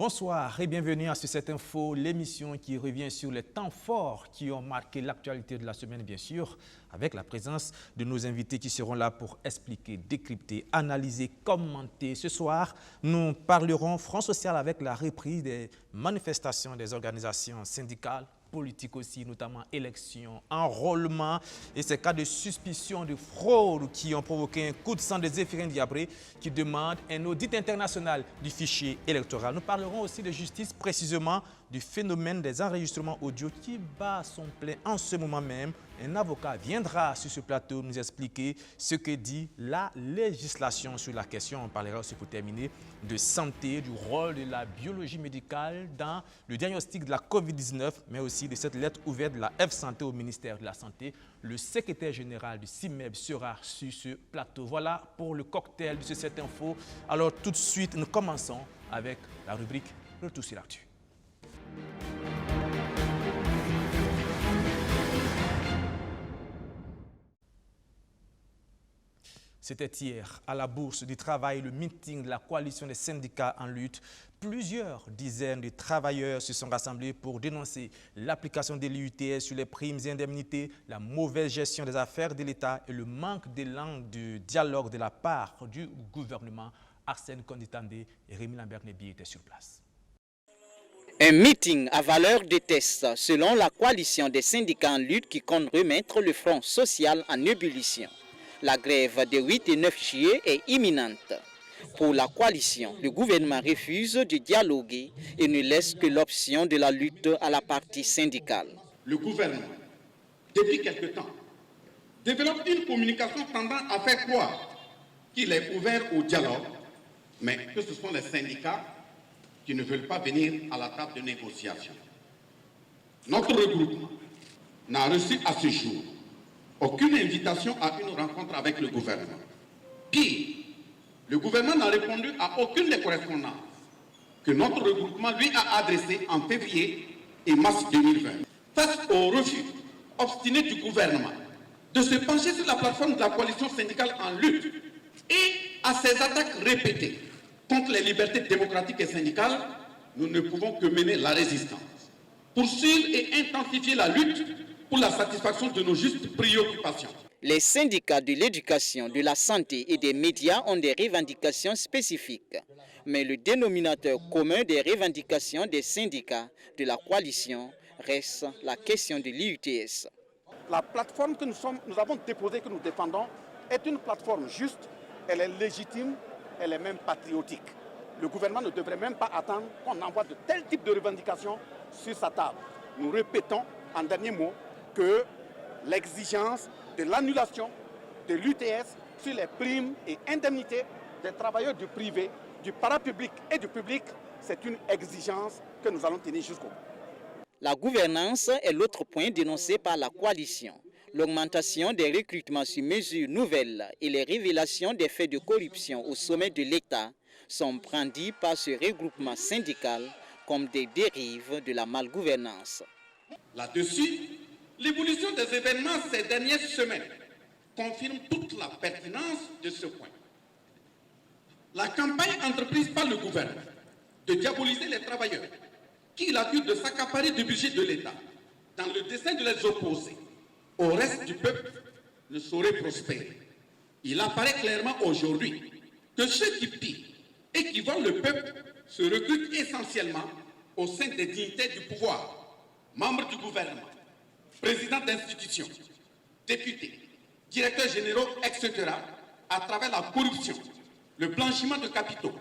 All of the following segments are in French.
Bonsoir et bienvenue à cette info, l'émission qui revient sur les temps forts qui ont marqué l'actualité de la semaine, bien sûr, avec la présence de nos invités qui seront là pour expliquer, décrypter, analyser, commenter. Ce soir, nous parlerons front social avec la reprise des manifestations des organisations syndicales, politiques aussi, notamment élections, enrôlement et ces cas de suspicion de fraude qui ont provoqué un coup de sang des Zéphirin Diabré qui demande un audit international du fichier électoral. Nous parlerons aussi de justice, précisément du phénomène des enregistrements audio qui bat son plein en ce moment même. Un avocat viendra sur ce plateau nous expliquer ce que dit la législation sur la question. On parlera aussi pour terminer de santé, du rôle de la biologie médicale dans le diagnostic de la COVID-19, mais aussi de cette lettre ouverte de la F-Santé au ministère de la Santé. Le secrétaire général du CIMEB sera sur ce plateau. Voilà pour le cocktail de cette info. Alors tout de suite, nous commençons avec la rubrique Retour sur l'actu. C'était hier à la Bourse du Travail, le meeting de la coalition des syndicats en lutte. Plusieurs dizaines de travailleurs se sont rassemblés pour dénoncer l'application de l'IUTS sur les primes et indemnités, la mauvaise gestion des affaires de l'État et le manque d'élan de dialogue de la part du gouvernement. Arsène Konditande et Rémi Lambert-Nebi étaient sur place. Un meeting à valeur de test selon la coalition des syndicats en lutte qui compte remettre le front social en ébullition. La grève des 8 et 9 juillet est imminente. Pour la coalition, le gouvernement refuse de dialoguer et ne laisse que l'option de la lutte à la partie syndicale. Le gouvernement, depuis quelque temps, développe une communication tendant à faire croire qu'il est ouvert au dialogue, mais que ce sont les syndicats qui ne veulent pas venir à la table de négociation. Notre regroupement n'a reçu à ce jour aucune invitation à une rencontre avec le gouvernement. Pire, le gouvernement n'a répondu à aucune des correspondances que notre regroupement lui a adressées en février et mars 2020. Face au refus obstiné du gouvernement de se pencher sur la plateforme de la coalition syndicale en lutte et à ses attaques répétées contre les libertés démocratiques et syndicales, nous ne pouvons que mener la résistance, poursuivre et intensifier la lutte pour la satisfaction de nos justes préoccupations. Les syndicats de l'éducation, de la santé et des médias ont des revendications spécifiques. Mais le dénominateur commun des revendications des syndicats de la coalition reste la question de l'IUTS. La plateforme que nous avons déposée, que nous défendons, est une plateforme juste, elle est légitime, elle est même patriotique. Le gouvernement ne devrait même pas attendre qu'on envoie de tels types de revendications sur sa table. Nous répétons en dernier mot que l'exigence de l'annulation de l'UTS sur les primes et indemnités des travailleurs du privé, du parapublic et du public, c'est une exigence que nous allons tenir jusqu'au bout. La gouvernance est l'autre point dénoncé par la coalition. L'augmentation des recrutements sur mesures nouvelles et les révélations des faits de corruption au sommet de l'État sont brandis par ce regroupement syndical comme des dérives de la malgouvernance. Là-dessus, l'évolution des événements ces dernières semaines confirme toute la pertinence de ce point. La campagne entreprise par le gouvernement de diaboliser les travailleurs, qui l'accusent de s'accaparer du budget de l'État, dans le dessein de les opposer au reste du peuple, ne saurait prospérer. Il apparaît clairement aujourd'hui que ceux qui pillent et qui volent le peuple se recrutent essentiellement au sein des dignités du pouvoir, membres du gouvernement, présidents d'institutions, députés, directeurs généraux, etc., à travers la corruption, le blanchiment de capitaux,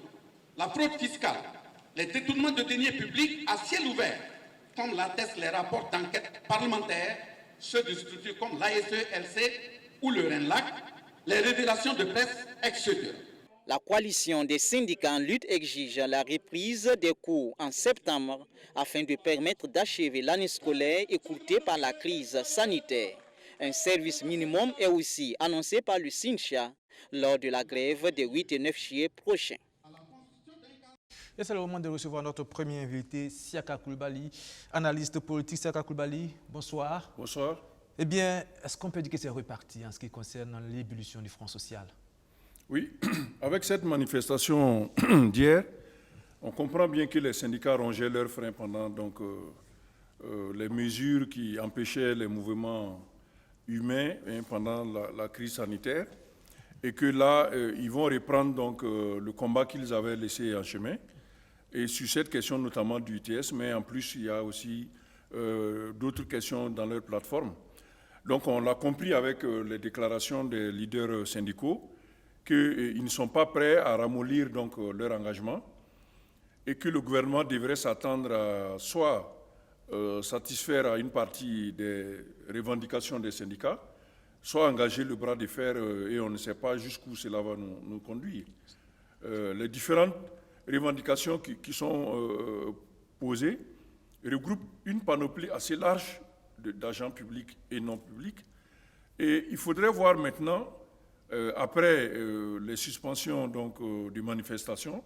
la fraude fiscale, les détournements de deniers publics à ciel ouvert, comme l'attestent les rapports d'enquête parlementaires, ceux de structures comme l'ASE-LC ou le RENLAC, les révélations de presse, etc. La coalition des syndicats en lutte exige la reprise des cours en septembre afin de permettre d'achever l'année scolaire écourtée par la crise sanitaire. Un service minimum est aussi annoncé par le SYNCHA lors de la grève des 8 et 9 juillet prochains. Et c'est le moment de recevoir notre premier invité, Siaka Coulibaly, analyste politique. Siaka Coulibaly, bonsoir. Bonsoir. Eh bien, est-ce qu'on peut dire que c'est reparti en ce qui concerne l'ébullition du Front social? Oui, avec cette manifestation d'hier, On comprend bien que les syndicats rongeaient leurs freins pendant donc, les mesures qui empêchaient les mouvements humains pendant la crise sanitaire, et que là, ils vont reprendre donc, le combat qu'ils avaient laissé en chemin. Et sur cette question notamment du UTS, mais en plus, il y a aussi d'autres questions dans leur plateforme. Donc on l'a compris avec les déclarations des leaders syndicaux qu'ils ne sont pas prêts à ramollir donc, leur engagement et que le gouvernement devrait s'attendre à soit satisfaire à une partie des revendications des syndicats, soit engager le bras de fer et on ne sait pas jusqu'où cela va nous conduire. Les différentes revendications qui sont posées regroupent une panoplie assez large d'agents publics et non publics. Et il faudrait voir maintenant, après les suspensions donc, des manifestations,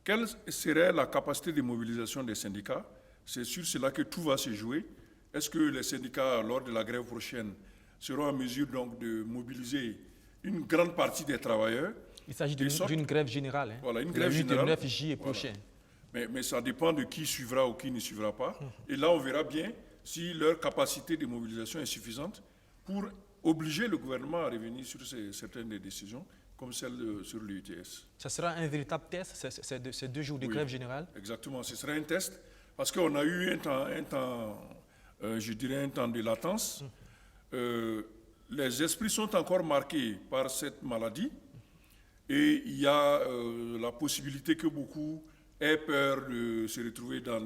quelle serait la capacité de mobilisation des syndicats. C'est sur cela que tout va se jouer. Est-ce que les syndicats, lors de la grève prochaine, seront en mesure donc, de mobiliser une grande partie des travailleurs? Il s'agit d'une grève générale. Hein. Voilà, une grève générale. Le 9 juillet prochain. Mais ça dépend de qui suivra ou qui ne suivra pas. Et là, on verra bien si leur capacité de mobilisation est suffisante pour obliger le gouvernement à revenir sur certaines des décisions, comme celle sur l'UTS. Ça sera un véritable test, ces 2 jours de grève générale? Exactement, ce sera un test, parce qu'on a eu un temps de latence. Les esprits sont encore marqués par cette maladie, et il y a la possibilité que beaucoup aient peur de se retrouver dans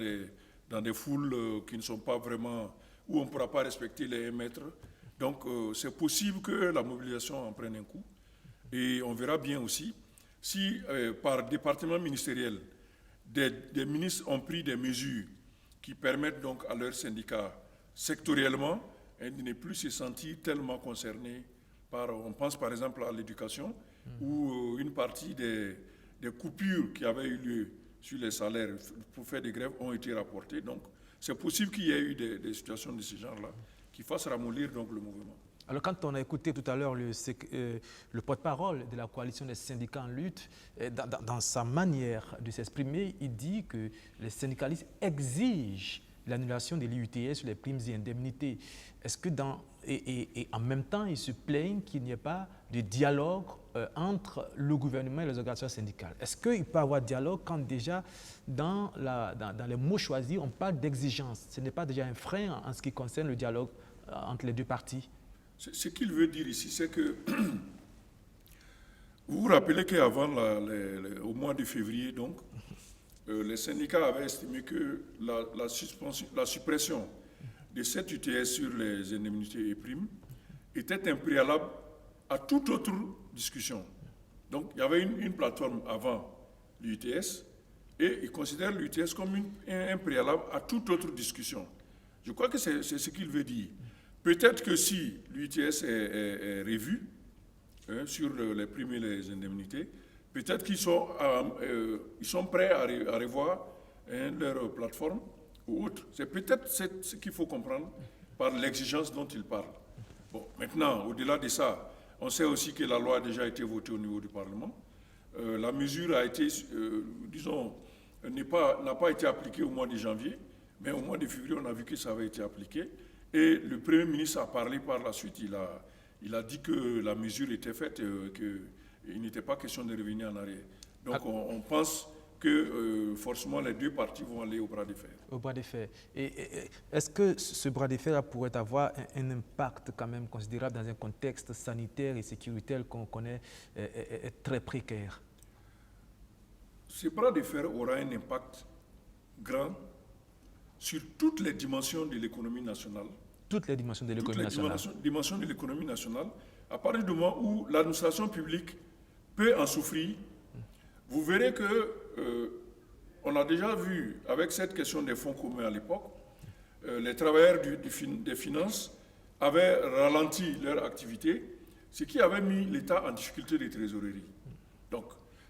des foules qui ne sont pas vraiment, où on ne pourra pas respecter les 1 mètre. Donc c'est possible que la mobilisation en prenne un coup. Et on verra bien aussi si par département ministériel, des ministres ont pris des mesures qui permettent donc à leurs syndicats sectoriellement de ne plus se sentir tellement concernés par, on pense par exemple à l'éducation, où une partie des coupures qui avaient eu lieu sur les salaires pour faire des grèves ont été rapportées. Donc, c'est possible qu'il y ait eu des situations de ce genre-là qui fassent ramollir donc, le mouvement. Alors, quand on a écouté tout à l'heure le porte-parole de la coalition des syndicats en lutte, dans sa manière de s'exprimer, il dit que les syndicalistes exigent l'annulation de l'IUTS sur les primes et indemnités. Est-ce que et en même temps, ils se plaignent qu'il n'y ait pas de dialogue entre le gouvernement et les organisations syndicales? Est-ce qu'il peut y avoir dialogue quand déjà, dans les mots choisis, on parle d'exigence? Ce n'est pas déjà un frein en ce qui concerne le dialogue entre les 2 parties? Ce qu'il veut dire ici, c'est que vous vous rappelez qu'avant, au mois de février, donc, les syndicats avaient estimé que la suppression de cette UTS sur les indemnités et primes était un préalable à toute autre discussion. Donc, il y avait une plateforme avant l'UTS et ils considèrent l'UTS comme un préalable à toute autre discussion. Je crois que c'est ce qu'il veut dire. Peut-être que si l'UTS est revu sur les primes et les indemnités, peut-être qu'ils sont prêts à revoir leur plateforme ou autre. C'est peut-être ce qu'il faut comprendre par l'exigence dont ils parlent. Bon, maintenant, au-delà de ça, on sait aussi que la loi a déjà été votée au niveau du Parlement. La mesure a été, n'a pas été appliquée au mois de janvier, mais au mois de février, on a vu que ça avait été appliqué. Et le Premier ministre a parlé par la suite. Il a dit que la mesure était faite, qu'il n'était pas question de revenir en arrière. Donc on pense que forcément les 2 parties vont aller au bras de fer. Au bras de fer. Et est-ce que ce bras de fer pourrait avoir un impact quand même considérable dans un contexte sanitaire et sécuritaire qu'on connaît très précaire? Ce bras de fer aura un impact grand sur toutes les dimensions de l'économie nationale. Toutes les dimensions de l'économie nationale. Toutes les dimensions de l'économie nationale. À partir du moment où l'administration publique peut en souffrir, vous verrez que on a déjà vu, avec cette question des fonds communs à l'époque, les travailleurs des finances avaient ralenti leur activité, ce qui avait mis l'État en difficulté de trésorerie. Donc,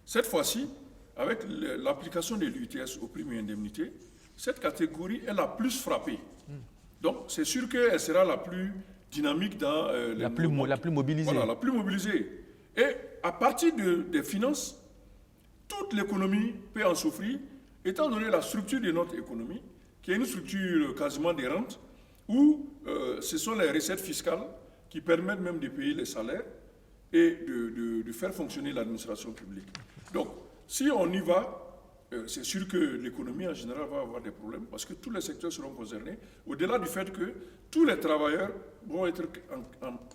cette fois-ci, avec l'application de l'UTS aux primes et indemnités, cette catégorie est la plus frappée. Donc, c'est sûr qu'elle sera la plus dynamique dans la plus mobilisée. Voilà, la plus mobilisée. Et à partir des finances, toute l'économie peut en souffrir, étant donné la structure de notre économie, qui est une structure quasiment d'errante, où ce sont les recettes fiscales qui permettent même de payer les salaires et de faire fonctionner l'administration publique. Donc, si on y va, c'est sûr que l'économie en général va avoir des problèmes parce que tous les secteurs seront concernés, au-delà du fait que tous les travailleurs vont être,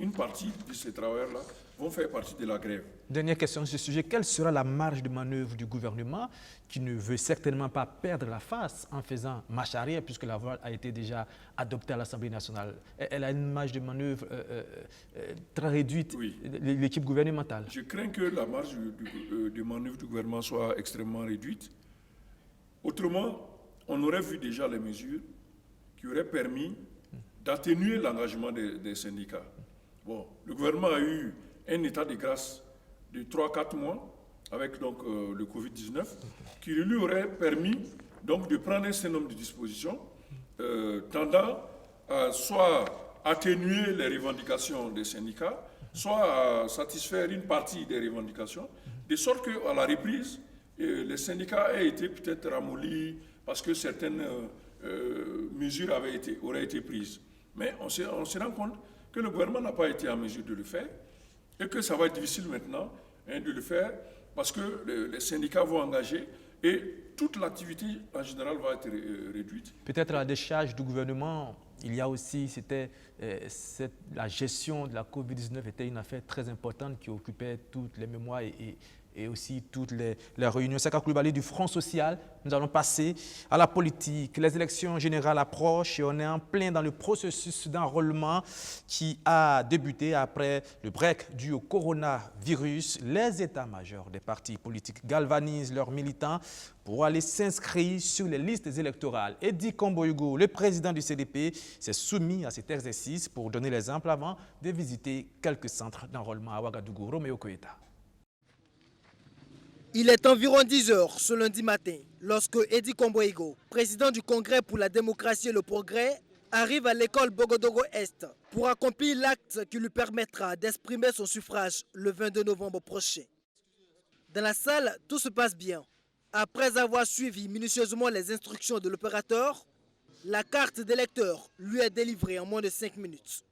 une partie de ces travailleurs-là vont faire partie de la grève. Dernière question sur ce sujet, quelle sera la marge de manœuvre du gouvernement qui ne veut certainement pas perdre la face en faisant marche arrière puisque la loi a été déjà adoptée à l'Assemblée nationale? Elle a une marge de manœuvre très réduite, oui. L'équipe gouvernementale. Je crains que la marge de manœuvre du gouvernement soit extrêmement réduite. Autrement, on aurait vu déjà les mesures qui auraient permis d'atténuer l'engagement des syndicats. Bon, le gouvernement a eu un état de grâce de 3-4 mois avec donc, le Covid-19 qui lui aurait permis donc, de prendre un certain nombre de dispositions tendant à soit atténuer les revendications des syndicats, soit à satisfaire une partie des revendications, de sorte qu'à la reprise, les syndicats aient été peut-être ramollis parce que certaines mesures auraient été prises. Mais on se rend compte que le gouvernement n'a pas été en mesure de le faire et que ça va être difficile maintenant de le faire parce que les syndicats vont engager et toute l'activité en général va être réduite. Peut-être à la décharge du gouvernement, il y a aussi, la gestion de la Covid-19 était une affaire très importante qui occupait toutes les mémoires et aussi toutes les réunions. Saka Coulibaly du Front social, nous allons passer à la politique. Les élections générales approchent et on est en plein dans le processus d'enrôlement qui a débuté après le break dû au coronavirus. Les états-majors des partis politiques galvanisent leurs militants pour aller s'inscrire sur les listes électorales. Eddy Kombo-Hugo, le président du CDP, s'est soumis à cet exercice pour donner l'exemple avant de visiter quelques centres d'enrôlement à Ouagadougou. Roméo Koeta. Il est environ 10 heures ce lundi matin lorsque Eddy Kombo-Hugo, président du Congrès pour la démocratie et le progrès, arrive à l'école Bogodogo Est pour accomplir l'acte qui lui permettra d'exprimer son suffrage le 22 novembre prochain. Dans la salle, tout se passe bien. Après avoir suivi minutieusement les instructions de l'opérateur, la carte d'électeur lui est délivrée en moins de 5 minutes.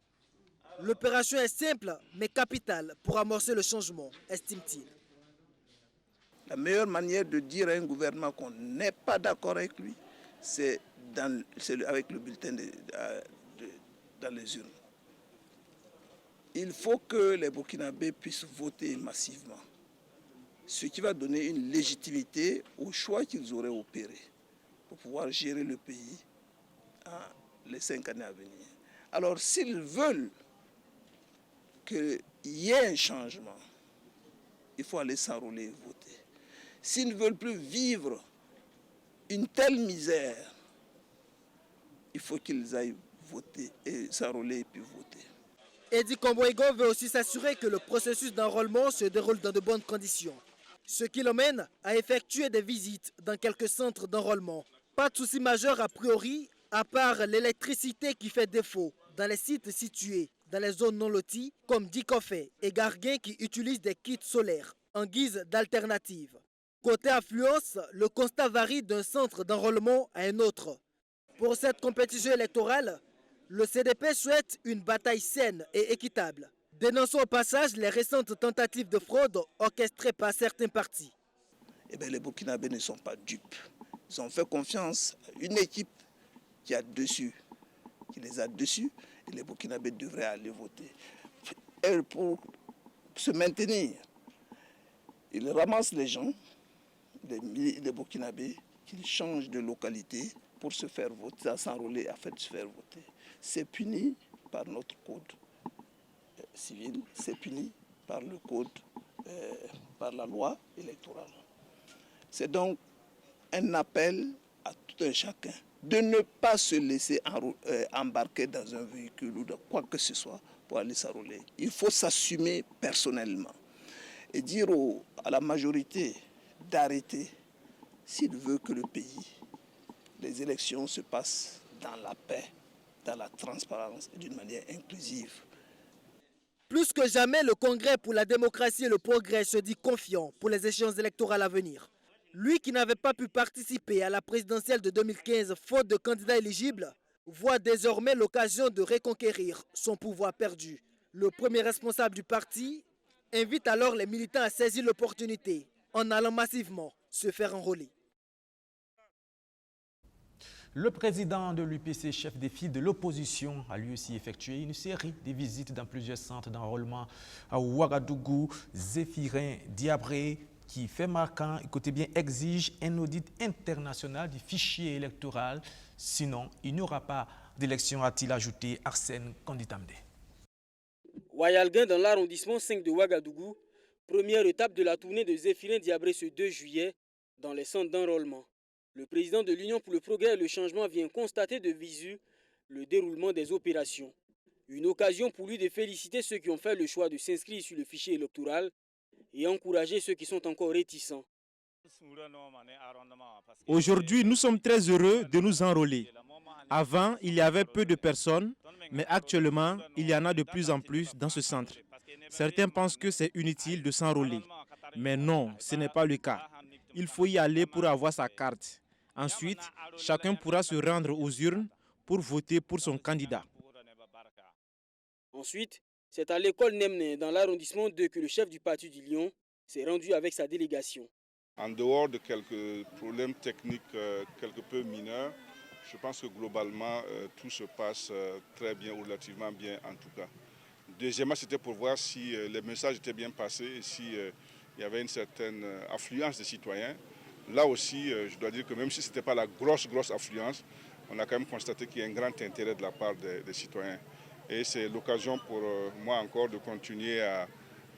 L'opération est simple mais capitale pour amorcer le changement, estime-t-il. La meilleure manière de dire à un gouvernement qu'on n'est pas d'accord avec lui, c'est avec le bulletin dans les urnes. Il faut que les Burkinabés puissent voter massivement, ce qui va donner une légitimité au choix qu'ils auraient opéré pour pouvoir gérer le pays les 5 années à venir. Alors s'ils veulent qu'il y ait un changement, il faut aller s'enrôler et voter. S'ils ne veulent plus vivre une telle misère, il faut qu'ils aillent voter et s'enrôler et puis voter. Eddy Kombo-Hugo veut aussi s'assurer que le processus d'enrôlement se déroule dans de bonnes conditions. Ce qui l'emmène à effectuer des visites dans quelques centres d'enrôlement. Pas de souci majeur a priori, à part l'électricité qui fait défaut dans les sites situés dans les zones non loties, comme Dikofé et Garguin qui utilisent des kits solaires en guise d'alternative. Côté affluence, le constat varie d'un centre d'enrôlement à un autre. Pour cette compétition électorale, le CDP souhaite une bataille saine et équitable, dénonçant au passage les récentes tentatives de fraude orchestrées par certains partis. Eh bien, les Burkinabés ne sont pas dupes. Ils ont fait confiance à une équipe qui les a dessus, et les Burkinabés devraient aller voter. Et pour se maintenir, ils ramassent les gens, les Burkinabés, qu'ils changent de localité pour se faire voter, s'enrôler afin de se faire voter. C'est puni par notre code civil, c'est puni par le code, par la loi électorale. C'est donc un appel à tout un chacun de ne pas se laisser embarquer dans un véhicule ou de quoi que ce soit pour aller s'enrôler. Il faut s'assumer personnellement et dire à la majorité d'arrêter s'il veut que le pays, les élections se passent dans la paix, dans la transparence et d'une manière inclusive. Plus que jamais, le Congrès pour la démocratie et le progrès se dit confiant pour les échéances électorales à venir. Lui qui n'avait pas pu participer à la présidentielle de 2015 faute de candidats éligibles, voit désormais l'occasion de reconquérir son pouvoir perdu. Le premier responsable du parti invite alors les militants à saisir l'opportunité en allant massivement se faire enrôler. Le président de l'UPC, chef des files de l'opposition, a lui aussi effectué une série de visites dans plusieurs centres d'enrôlement à Ouagadougou. Zéphirin Diabré, qui fait marquant, écoutez bien, exige un audit international du fichier électoral. Sinon, il n'y aura pas d'élection, a-t-il ajouté Arsène Konditamde. Wayalguin dans l'arrondissement 5 de Ouagadougou, première étape de la tournée de Zéphirin Diabré ce 2 juillet dans les centres d'enrôlement. Le président de l'Union pour le progrès et le changement vient constater de visu le déroulement des opérations. Une occasion pour lui de féliciter ceux qui ont fait le choix de s'inscrire sur le fichier électoral et encourager ceux qui sont encore réticents. Aujourd'hui, nous sommes très heureux de nous enrôler. Avant, il y avait peu de personnes, mais actuellement, il y en a de plus en plus dans ce centre. Certains pensent que c'est inutile de s'enrôler, mais non, ce n'est pas le cas. Il faut y aller pour avoir sa carte. Ensuite, chacun pourra se rendre aux urnes pour voter pour son candidat. Ensuite, c'est à l'école Nemne, dans l'arrondissement 2, que le chef du parti du Lion s'est rendu avec sa délégation. En dehors de quelques problèmes techniques quelque peu mineurs, je pense que globalement, tout se passe très bien, ou relativement bien en tout cas. Deuxièmement, c'était pour voir si les messages étaient bien passés et s'il y avait une certaine affluence des citoyens. Là aussi, je dois dire que même si ce n'était pas la grosse affluence, on a quand même constaté qu'il y a un grand intérêt de la part des citoyens. Et c'est l'occasion pour moi encore de continuer à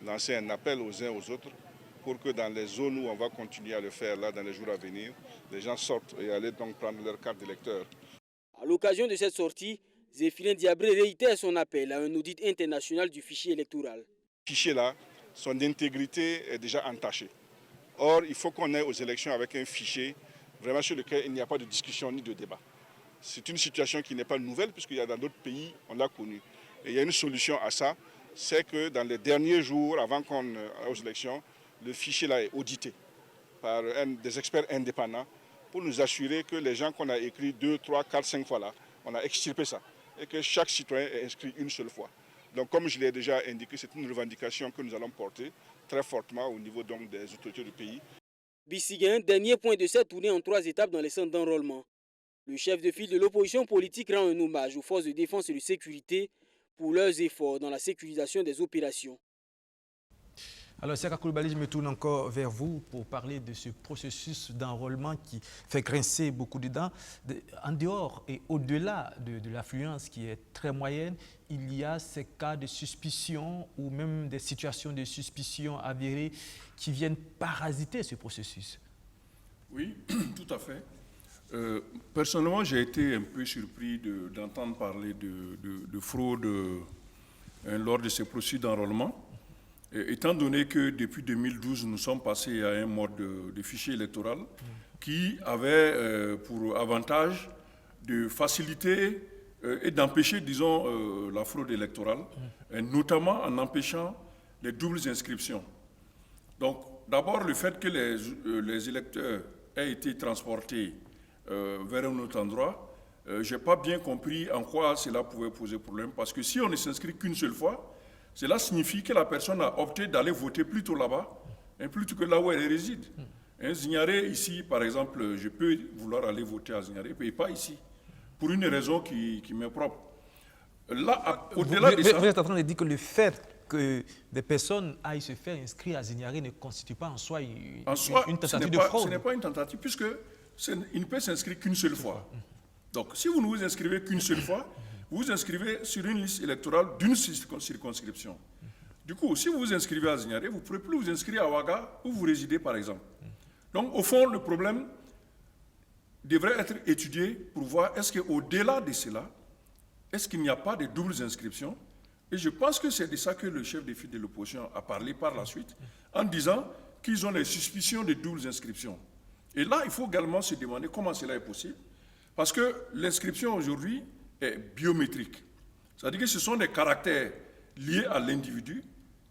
lancer un appel aux uns aux autres pour que dans les zones où on va continuer à le faire là dans les jours à venir, les gens sortent et allaient donc prendre leur carte d'électeur. À l'occasion de cette sortie, Zéphirin Diabré réitère son appel à un audit international du fichier électoral. Ce fichier-là, son intégrité est déjà entachée. Or, il faut qu'on ait aux élections avec un fichier vraiment sur lequel il n'y a pas de discussion ni de débat. C'est une situation qui n'est pas nouvelle puisqu'il y a dans d'autres pays, on l'a connue. Et il y a une solution à ça, c'est que dans les derniers jours, avant qu'on aille aux élections, le fichier là est audité par des experts indépendants pour nous assurer que les gens qu'on a écrits 2, 3, 4, 5 fois là, on a extirpé ça et que chaque citoyen est inscrit une seule fois. Donc comme je l'ai déjà indiqué, c'est une revendication que nous allons porter très fortement au niveau donc des autorités du pays. Bissiguin, dernier point de cette tournée en 3 étapes dans les centres d'enrôlement. Le chef de file de l'opposition politique rend un hommage aux forces de défense et de sécurité pour leurs efforts dans la sécurisation des opérations. Alors, Seka Koulibaly, je me tourne encore vers vous pour parler de ce processus d'enrôlement qui fait grincer beaucoup de dents. En dehors et au-delà de l'affluence qui est très moyenne, il y a ces cas de suspicion ou même des situations de suspicion avérées qui viennent parasiter ce processus. Oui, tout à fait. Personnellement, j'ai été un peu surpris d'entendre parler de fraude lors de ces processus d'enrôlement. Étant donné que depuis 2012, nous sommes passés à un mode de fichier électoral qui avait pour avantage de faciliter et d'empêcher, disons, la fraude électorale, et notamment en empêchant les doubles inscriptions. Donc, d'abord, le fait que les électeurs aient été transportés vers un autre endroit, je n'ai pas bien compris en quoi cela pouvait poser problème, parce que si on ne s'inscrit qu'une seule fois, cela signifie que la personne a opté d'aller voter plutôt là-bas, plutôt que là où elle réside. Zignaré, ici, par exemple, je peux vouloir aller voter à Zignaré, mais pas ici, pour une raison qui m'est propre. Là, au-delà de ça... Vous êtes en train de dire que le fait que des personnes aillent se faire inscrire à Zignaré ne constitue pas en soi une tentative de fraude. Ce n'est pas une tentative, puisque il ne peut s'inscrire qu'une seule fois. Donc, si vous ne vous inscrivez qu'une seule fois, vous vous inscrivez sur une liste électorale d'une circonscription. Du coup, si vous vous inscrivez à Zignaré, vous ne pourrez plus vous inscrire à Ouaga où vous résidez, par exemple. Donc, au fond, le problème devrait être étudié pour voir est-ce qu'au-delà de cela, est-ce qu'il n'y a pas de doubles inscriptions? Et je pense que c'est de ça que le chef de file de l'opposition a parlé par la suite, en disant qu'ils ont les suspicions de doubles inscriptions. Et là, il faut également se demander comment cela est possible, parce que l'inscription aujourd'hui est biométrique. C'est-à-dire que ce sont des caractères liés à l'individu,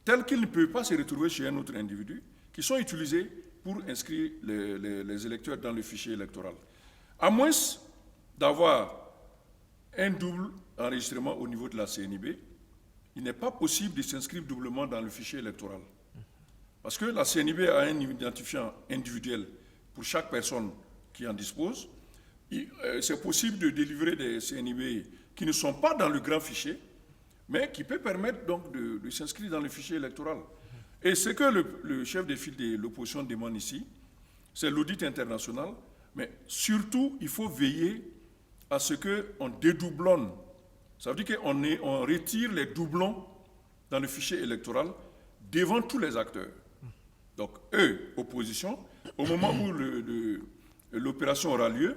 tels qu'ils ne peuvent pas se retrouver chez un autre individu, qui sont utilisés pour inscrire les électeurs dans le fichier électoral. À moins d'avoir un double enregistrement au niveau de la CNIB, il n'est pas possible de s'inscrire doublement dans le fichier électoral. Parce que la CNIB a un identifiant individuel pour chaque personne qui en dispose. C'est possible de délivrer des CNIB qui ne sont pas dans le grand fichier, mais qui peut permettre donc de s'inscrire dans le fichier électoral. Et ce que le chef de file de l'opposition demande ici, c'est l'audit international, mais surtout, il faut veiller à ce qu'on dédoublonne. Ça veut dire qu'on retire les doublons dans le fichier électoral devant tous les acteurs. Donc, eux, opposition, au moment où l'opération aura lieu,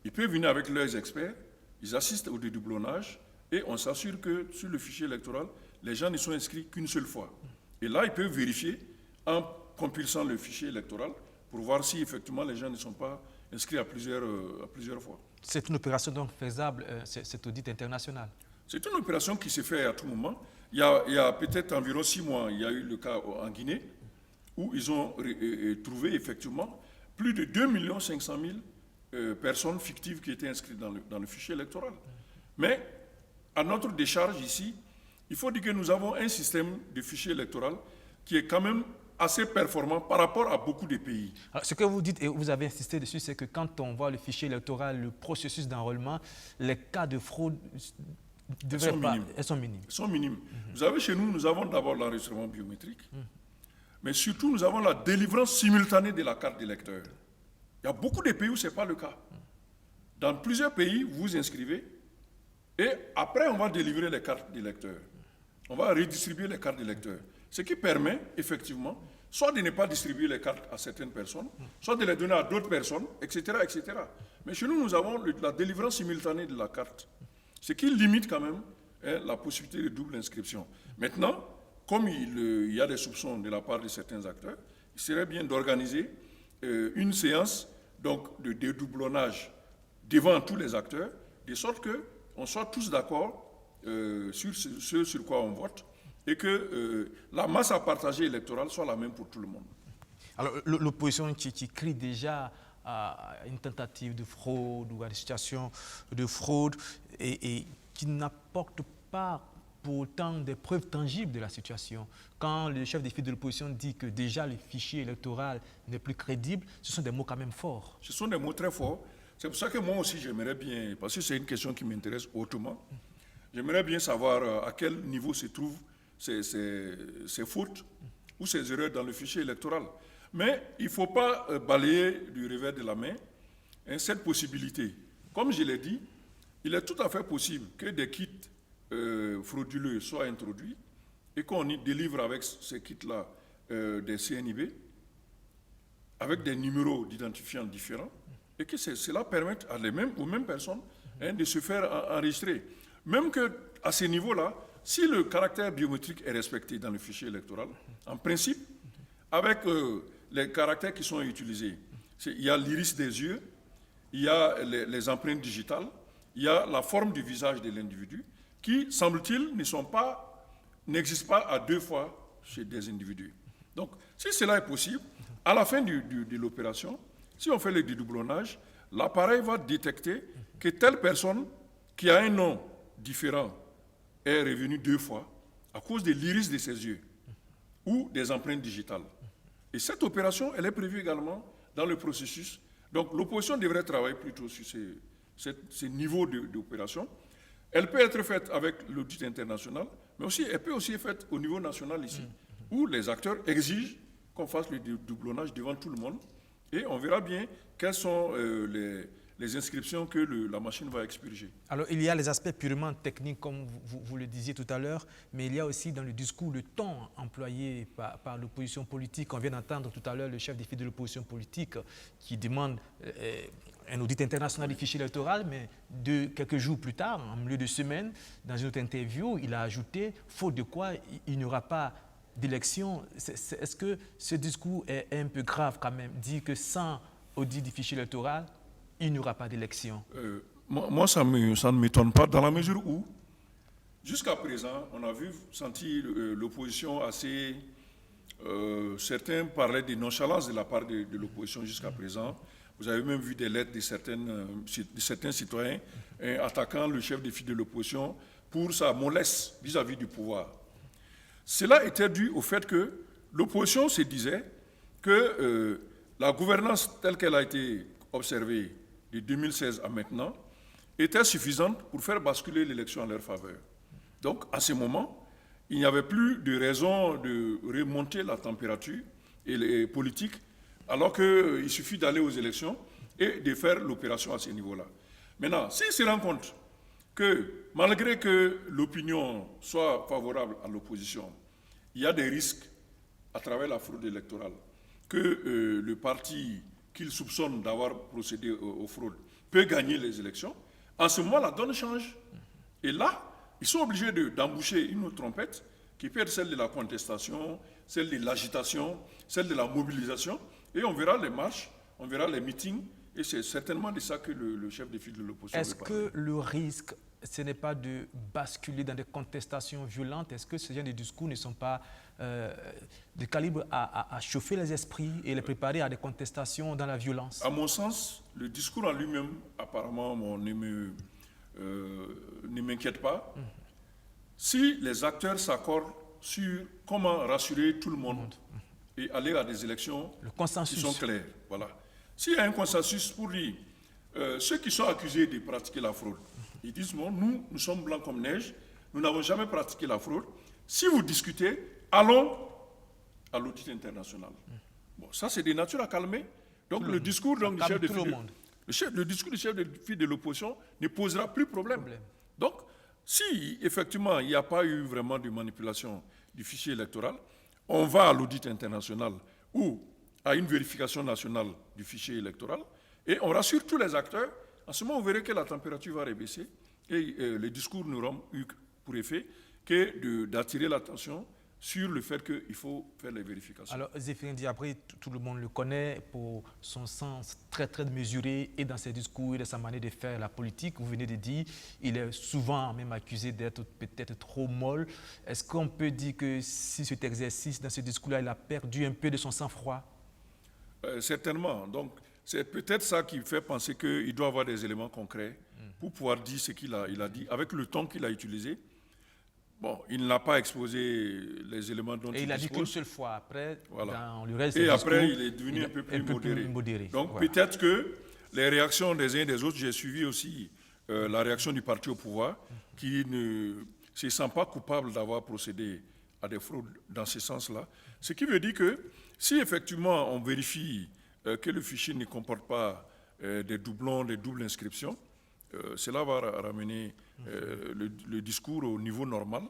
ils peuvent venir avec leurs experts, ils assistent au dédoublonnage et on s'assure que sur le fichier électoral, les gens ne sont inscrits qu'une seule fois. Et là, ils peuvent vérifier en compulsant le fichier électoral pour voir si effectivement les gens ne sont pas inscrits à plusieurs fois. C'est une opération donc faisable, cet audit international? C'est une opération qui se fait à tout moment. Il y a peut-être environ 6 mois, il y a eu le cas en Guinée, où ils ont trouvé effectivement plus de 2 500 000 personnes fictives qui étaient inscrites dans le fichier électoral. Mais à notre décharge ici, il faut dire que nous avons un système de fichier électoral qui est quand même assez performant par rapport à beaucoup de pays. Alors, ce que vous dites, et vous avez insisté dessus, c'est que quand on voit le fichier électoral, le processus d'enrôlement, les cas de fraude sont minimes. Elles sont minimes. Vous savez, chez nous, nous avons d'abord l'enregistrement biométrique, mais surtout, nous avons la délivrance simultanée de la carte d'électeur. Il y a beaucoup de pays où ce n'est pas le cas. Dans plusieurs pays, vous vous inscrivez et après, on va délivrer les cartes d'électeurs. On va redistribuer les cartes d'électeurs. Ce qui permet, effectivement, soit de ne pas distribuer les cartes à certaines personnes, soit de les donner à d'autres personnes, etc., etc. Mais chez nous, nous avons la délivrance simultanée de la carte, ce qui limite quand même la possibilité de double inscription. Maintenant, comme il y a des soupçons de la part de certains acteurs, il serait bien d'organiser une séance donc, de dédoublonnage devant tous les acteurs, de sorte qu'on soit tous d'accord sur ce sur quoi on vote et que la masse à partager électorale soit la même pour tout le monde. Alors, l'opposition qui crie déjà à une tentative de fraude ou à des situations de fraude et qui n'apporte pas pour autant des preuves tangibles de la situation. Quand le chef de file de l'opposition dit que déjà le fichier électoral n'est plus crédible, ce sont des mots quand même forts. Ce sont des mots très forts. C'est pour ça que moi aussi j'aimerais bien, parce que c'est une question qui m'intéresse hautement, j'aimerais bien savoir à quel niveau se trouvent ces fautes ou ces erreurs dans le fichier électoral. Mais il ne faut pas balayer du revers de la main cette possibilité. Comme je l'ai dit, il est tout à fait possible que des kits frauduleux soient introduits et qu'on y délivre avec ces kits-là des CNIB avec des numéros d'identifiants différents et que cela permette aux mêmes personnes de se faire enregistrer. Même qu'à ce niveau-là, si le caractère biométrique est respecté dans le fichier électoral, en principe, avec les caractères qui sont utilisés, il y a l'iris des yeux, il y a les empreintes digitales, il y a la forme du visage de l'individu, qui, semble-t-il, n'existent pas à 2 fois chez des individus. Donc, si cela est possible, à la fin de l'opération, si on fait le dédoublonnage, l'appareil va détecter que telle personne qui a un nom différent est revenue 2 fois à cause de l'iris de ses yeux ou des empreintes digitales. Et cette opération, elle est prévue également dans le processus. Donc, l'opposition devrait travailler plutôt sur ces niveaux d'opération. Elle peut être faite avec l'audit international, mais aussi, elle peut aussi être faite au niveau national ici, où les acteurs exigent qu'on fasse le dédoublonnage devant tout le monde, et on verra bien quelles sont les inscriptions que la machine va expurger. Alors, il y a les aspects purement techniques, comme vous le disiez tout à l'heure, mais il y a aussi dans le discours le ton employé par l'opposition politique. On vient d'entendre tout à l'heure le chef des files de l'opposition politique qui demande un audit international du fichier électoral, mais quelques jours plus tard, en milieu de semaine, dans une autre interview, il a ajouté, faute de quoi il n'y aura pas d'élection. Est-ce que ce discours est un peu grave quand même, dire que sans audit du fichier électoral, il n'y aura pas d'élection? Moi, ça ne m'étonne pas, dans la mesure où, jusqu'à présent, on a senti l'opposition assez certains parlaient de nonchalance de la part de l'opposition jusqu'à présent. Vous avez même vu des lettres de certains citoyens attaquant le chef de file de l'opposition pour sa mollesse vis-à-vis du pouvoir. Cela était dû au fait que l'opposition se disait que la gouvernance telle qu'elle a été observée de 2016 à maintenant était suffisante pour faire basculer l'élection en leur faveur. Donc, à ce moment, il n'y avait plus de raison de remonter la température et les politiques, alors qu'il suffit d'aller aux élections et de faire l'opération à ce niveau-là. Maintenant, s'ils se rendent compte que, malgré que l'opinion soit favorable à l'opposition, il y a des risques à travers la fraude électorale, que le parti qu'ils soupçonnent d'avoir procédé aux fraudes peut gagner les élections, en ce moment, la donne change. Et là, ils sont obligés d'emboucher une autre trompette qui peut être celle de la contestation, celle de l'agitation, celle de la mobilisation. Et on verra les marches, on verra les meetings. Et c'est certainement de ça que le chef de file de l'opposition veut parler. Est-ce que le risque, ce n'est pas de basculer dans des contestations violentes? Est-ce que ce genre de discours ne sont pas de calibre à chauffer les esprits et les préparer à des contestations dans la violence? À mon sens, le discours en lui-même, apparemment, ne m'inquiète pas. Si les acteurs s'accordent sur comment rassurer tout le monde et aller à des élections qui sont claires. Voilà. S'il y a un consensus pour dire ceux qui sont accusés de pratiquer la fraude, ils disent non, nous sommes blancs comme neige, nous n'avons jamais pratiqué la fraude. Si vous discutez, allons à l'audit international. Bon, ça, c'est de nature à calmer. Donc, le discours du chef de file le discours du chef de file de l'opposition ne posera plus problème. Donc, si effectivement il n'y a pas eu vraiment de manipulation du fichier électoral, on va à l'audit international ou à une vérification nationale du fichier électoral et on rassure tous les acteurs. En ce moment, vous verrez que la température va rebaisser et les discours n'auront eu pour effet que d'attirer l'attention sur le fait qu'il faut faire les vérifications. Alors, Zéphirin Diabré, tout le monde le connaît pour son sens très, très mesuré et dans ses discours et de sa manière de faire la politique. Vous venez de dire, il est souvent même accusé d'être peut-être trop molle. Est-ce qu'on peut dire que si cet exercice, dans ce discours-là, il a perdu un peu de son sang-froid? Certainement. Donc, c'est peut-être ça qui fait penser qu'il doit avoir des éléments concrets pour pouvoir dire ce qu'il a dit, avec le ton qu'il a utilisé. Bon, il n'a pas exposé les éléments dont il dispose. Et il a dit qu'une seule fois. Après, voilà. Dans le reste et après, discours, il est devenu un peu plus modéré. Donc, voilà. Peut-être que les réactions des uns et des autres, j'ai suivi aussi la réaction du parti au pouvoir, qui ne se sent pas coupable d'avoir procédé à des fraudes dans ce sens-là. Ce qui veut dire que si effectivement on vérifie que le fichier ne comporte pas des doublons, des doubles inscriptions, cela va ramener le discours au niveau normal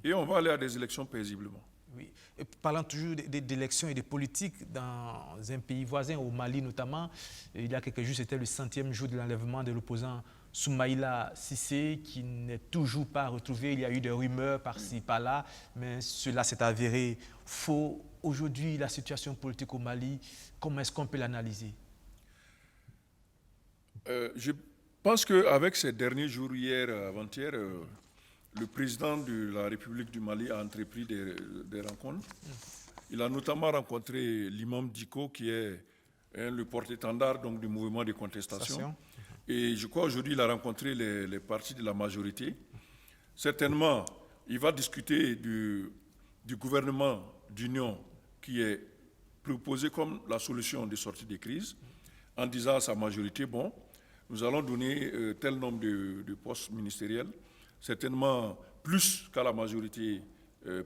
et on va aller à des élections paisiblement. Oui. Et parlant toujours d'élections et de politique dans un pays voisin, au Mali notamment, il y a quelques jours, c'était le 100e jour de l'enlèvement de l'opposant Soumaïla Cissé, qui n'est toujours pas retrouvé. Il y a eu des rumeurs par-ci, par-là, mais cela s'est avéré faux. Aujourd'hui, la situation politique au Mali, comment est-ce qu'on peut l'analyser? Je pense qu'avec ces derniers jours, hier, avant-hier, le président de la République du Mali a entrepris des rencontres. Il a notamment rencontré l'imam Diko, qui est le porte-étendard du mouvement de contestation. Et je crois aujourd'hui il a rencontré les partis de la majorité. Certainement, il va discuter du gouvernement d'union qui est proposé comme la solution de sortie de crise, en disant à sa majorité, bon, nous allons donner tel nombre de postes ministériels, certainement plus qu'à la majorité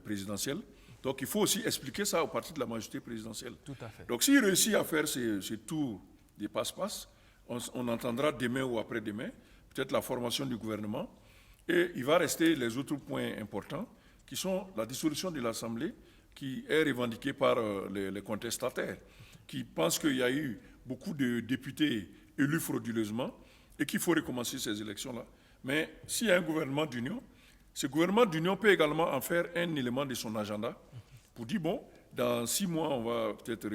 présidentielle. Donc il faut aussi expliquer ça au parti de la majorité présidentielle. Tout à fait. Donc s'il réussit à faire ce tour des passe-passe, on entendra demain ou après-demain peut-être la formation du gouvernement et il va rester les autres points importants qui sont la dissolution de l'Assemblée qui est revendiquée par les contestataires qui pensent qu'il y a eu beaucoup de députés élus frauduleusement et qu'il faut recommencer ces élections-là. Mais s'il y a un gouvernement d'union, ce gouvernement d'union peut également en faire un élément de son agenda pour dire, bon, dans 6 mois, on va peut-être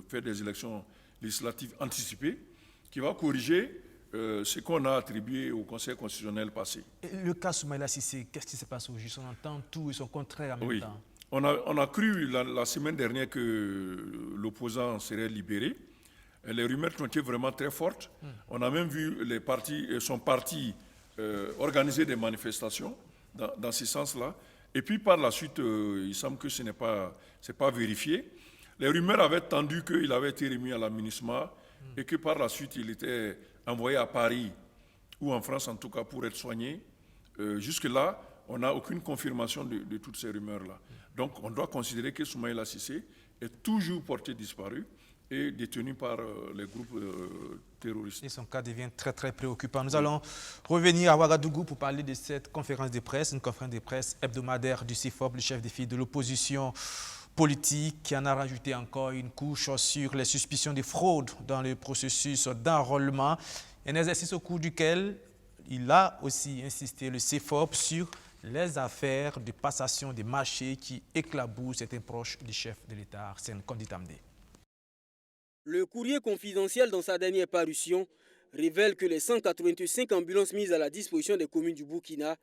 faire des élections législatives anticipées qui va corriger ce qu'on a attribué au Conseil constitutionnel passé. Et le cas Soumaïla Cissé, qu'est-ce qui se passe aujourd'hui? On entend tout et son contraire en même temps. On a cru la semaine dernière que l'opposant serait libéré. Les rumeurs ont été vraiment très fortes. On a même vu son parti organiser des manifestations dans ce sens-là. Et puis par la suite, il semble que ce n'est pas vérifié. Les rumeurs avaient tendu qu'il avait été remis à la MINUSMA et que par la suite, il était envoyé à Paris, ou en France en tout cas, pour être soigné. Jusque-là, on n'a aucune confirmation de toutes ces rumeurs-là. Donc on doit considérer que Soumaïla Cissé est toujours porté disparu et détenu par les groupes terroristes. Et son cas devient très très préoccupant. Nous allons revenir à Ouagadougou pour parler de cette conférence de presse, une conférence de presse hebdomadaire du CIFOP, le chef de file de l'opposition politique, qui en a rajouté encore une couche sur les suspicions de fraude dans le processus d'enrôlement. Un exercice au cours duquel il a aussi insisté, le CIFOP, sur les affaires de passation des marchés qui éclaboussent certains proches du chef de l'État, Arsène Konditamde. Le courrier confidentiel, dans sa dernière parution, révèle que les 185 ambulances mises à la disposition des communes du Burkina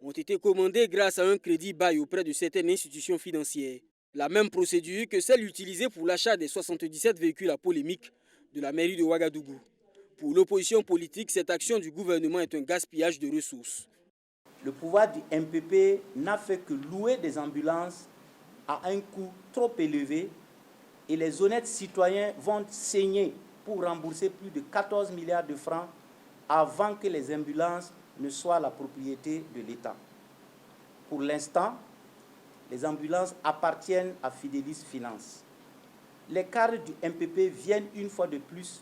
ont été commandées grâce à un crédit bail auprès de certaines institutions financières. La même procédure que celle utilisée pour l'achat des 77 véhicules à polémique de la mairie de Ouagadougou. Pour l'opposition politique, cette action du gouvernement est un gaspillage de ressources. Le pouvoir du MPP n'a fait que louer des ambulances à un coût trop élevé et les honnêtes citoyens vont saigner pour rembourser plus de 14 milliards de francs avant que les ambulances ne soient la propriété de l'État. Pour l'instant, les ambulances appartiennent à Fidelis Finance. Les cadres du MPP viennent une fois de plus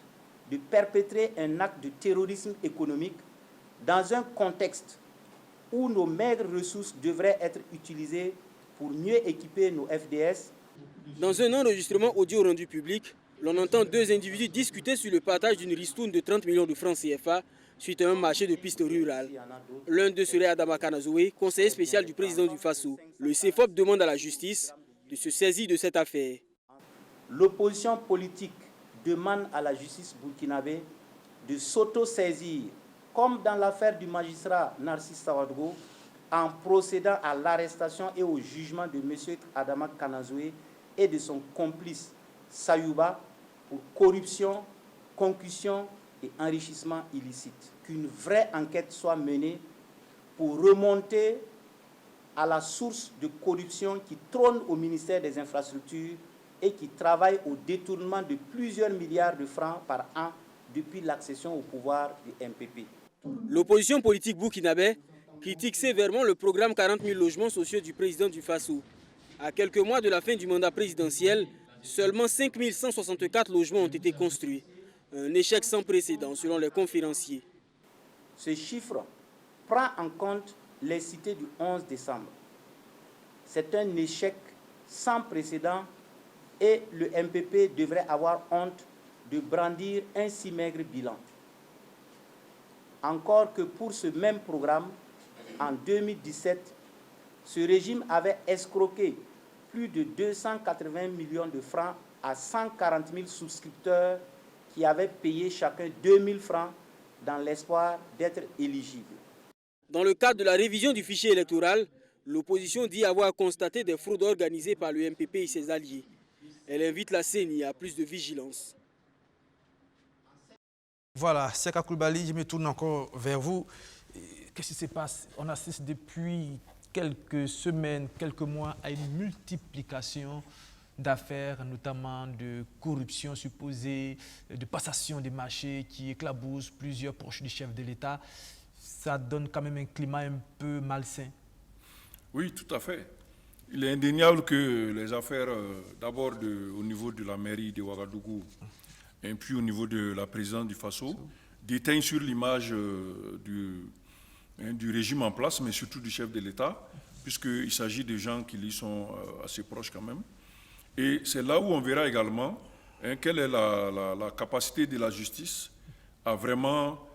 de perpétrer un acte de terrorisme économique dans un contexte où nos maigres ressources devraient être utilisées pour mieux équiper nos FDS. Dans un enregistrement audio rendu public, l'on entend deux individus discuter sur le partage d'une ristourne de 30 millions de francs CFA suite à un marché de pistes rurales. L'un d'eux serait Adama Kanazoué, conseiller spécial du président du Faso. Le CFOP demande à la justice de se saisir de cette affaire. L'opposition politique demande à la justice burkinabé de s'auto-saisir, comme dans l'affaire du magistrat Narcisse Sawadgo, en procédant à l'arrestation et au jugement de M. Adama Kanazoué et de son complice Sayouba pour corruption, concussion et enrichissement illicite. Qu'une vraie enquête soit menée pour remonter à la source de corruption qui trône au ministère des Infrastructures et qui travaille au détournement de plusieurs milliards de francs par an depuis l'accession au pouvoir du MPP. L'opposition politique burkinabé critique sévèrement le programme 40 000 logements sociaux du président du Faso. À quelques mois de la fin du mandat présidentiel, seulement 5 164 logements ont été construits. Un échec sans précédent selon les conférenciers. Ce chiffre prend en compte les cités du 11 décembre. C'est un échec sans précédent et le MPP devrait avoir honte de brandir un si maigre bilan. Encore que pour ce même programme, en 2017, ce régime avait escroqué plus de 280 millions de francs à 140 000 souscripteurs qui avaient payé chacun 2 000 francs dans l'espoir d'être éligibles. Dans le cadre de la révision du fichier électoral, l'opposition dit avoir constaté des fraudes organisées par le MPP et ses alliés. Elle invite la CENI à plus de vigilance. Voilà, Seka Koulibaly, je me tourne encore vers vous. Qu'est-ce qui se passe? On assiste depuis quelques semaines, quelques mois à une multiplication d'affaires, notamment de corruption supposée, de passation des marchés qui éclaboussent plusieurs proches du chef de l'État. Ça donne quand même un climat un peu malsain. Oui, tout à fait. Il est indéniable que les affaires, d'abord au niveau de la mairie de Ouagadougou, et puis au niveau de la présidence du Faso, déteignent sur l'image du régime en place, mais surtout du chef de l'État, puisqu'il s'agit de gens qui lui sont assez proches quand même. Et c'est là où on verra également quelle est la capacité de la justice à vraiment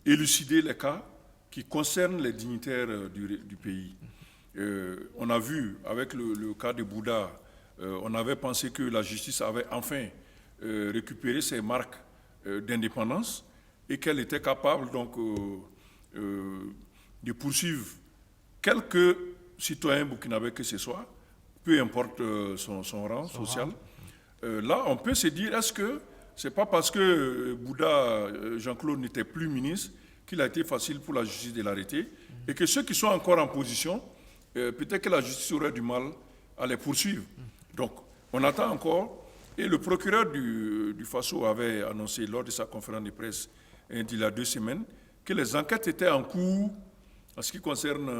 élucider les cas qui concernent les dignitaires du pays. On a vu avec le cas de Bouddha, on avait pensé que la justice avait enfin récupéré ses marques d'indépendance et qu'elle était capable donc de poursuivre quelques citoyens burkinabés que ce soit peu importe son rang social. Là, on peut se dire, est-ce que ce n'est pas parce que Bouddha Jean-Claude n'était plus ministre qu'il a été facile pour la justice de l'arrêter, et que ceux qui sont encore en position, peut-être que la justice aurait du mal à les poursuivre. Donc, on attend encore, et le procureur du Faso avait annoncé lors de sa conférence de presse il y a 2 semaines que les enquêtes étaient en cours en ce qui concerne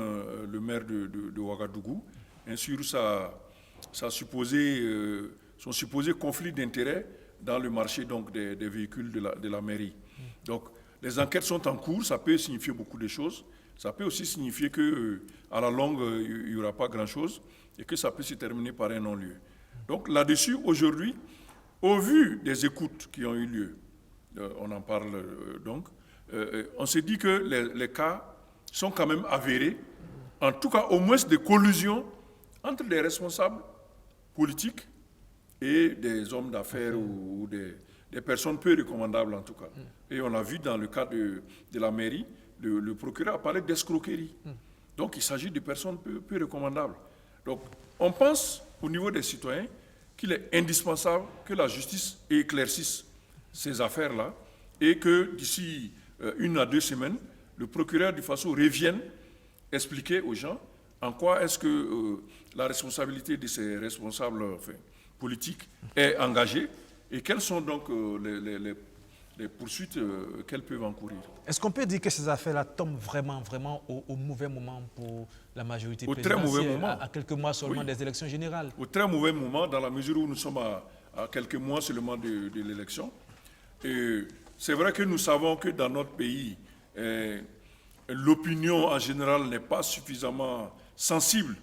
le maire de Ouagadougou, sur son supposé conflit d'intérêts dans le marché donc, des véhicules de la mairie. Donc, les enquêtes sont en cours, ça peut signifier beaucoup de choses. Ça peut aussi signifier qu'à la longue, il n'y aura pas grand-chose et que ça peut se terminer par un non-lieu. Donc là-dessus, aujourd'hui, au vu des écoutes qui ont eu lieu, on en parle donc, on s'est dit que les cas sont quand même avérés, en tout cas au moins des collusions entre des responsables politiques et des hommes d'affaires ou des personnes peu recommandables en tout cas. Et on a vu dans le cas de la mairie, le procureur a parlé d'escroquerie. Donc il s'agit de personnes peu recommandables. Donc on pense au niveau des citoyens qu'il est indispensable que la justice éclaircisse ces affaires-là et que d'ici 1 à 2 semaines, le procureur du Faso revienne expliquer aux gens en quoi est-ce que la responsabilité de ces responsables politiques est engagée et quelles sont donc les poursuites qu'elles peuvent encourir. Est-ce qu'on peut dire que ces affaires-là tombent vraiment au mauvais moment pour la majorité présidentielle, présidentielle, très mauvais moment. à quelques mois seulement des élections générales? Au très mauvais moment, dans la mesure où nous sommes à quelques mois seulement de l'élection. Et c'est vrai que nous savons que dans notre pays, l'opinion en général n'est pas suffisamment sensible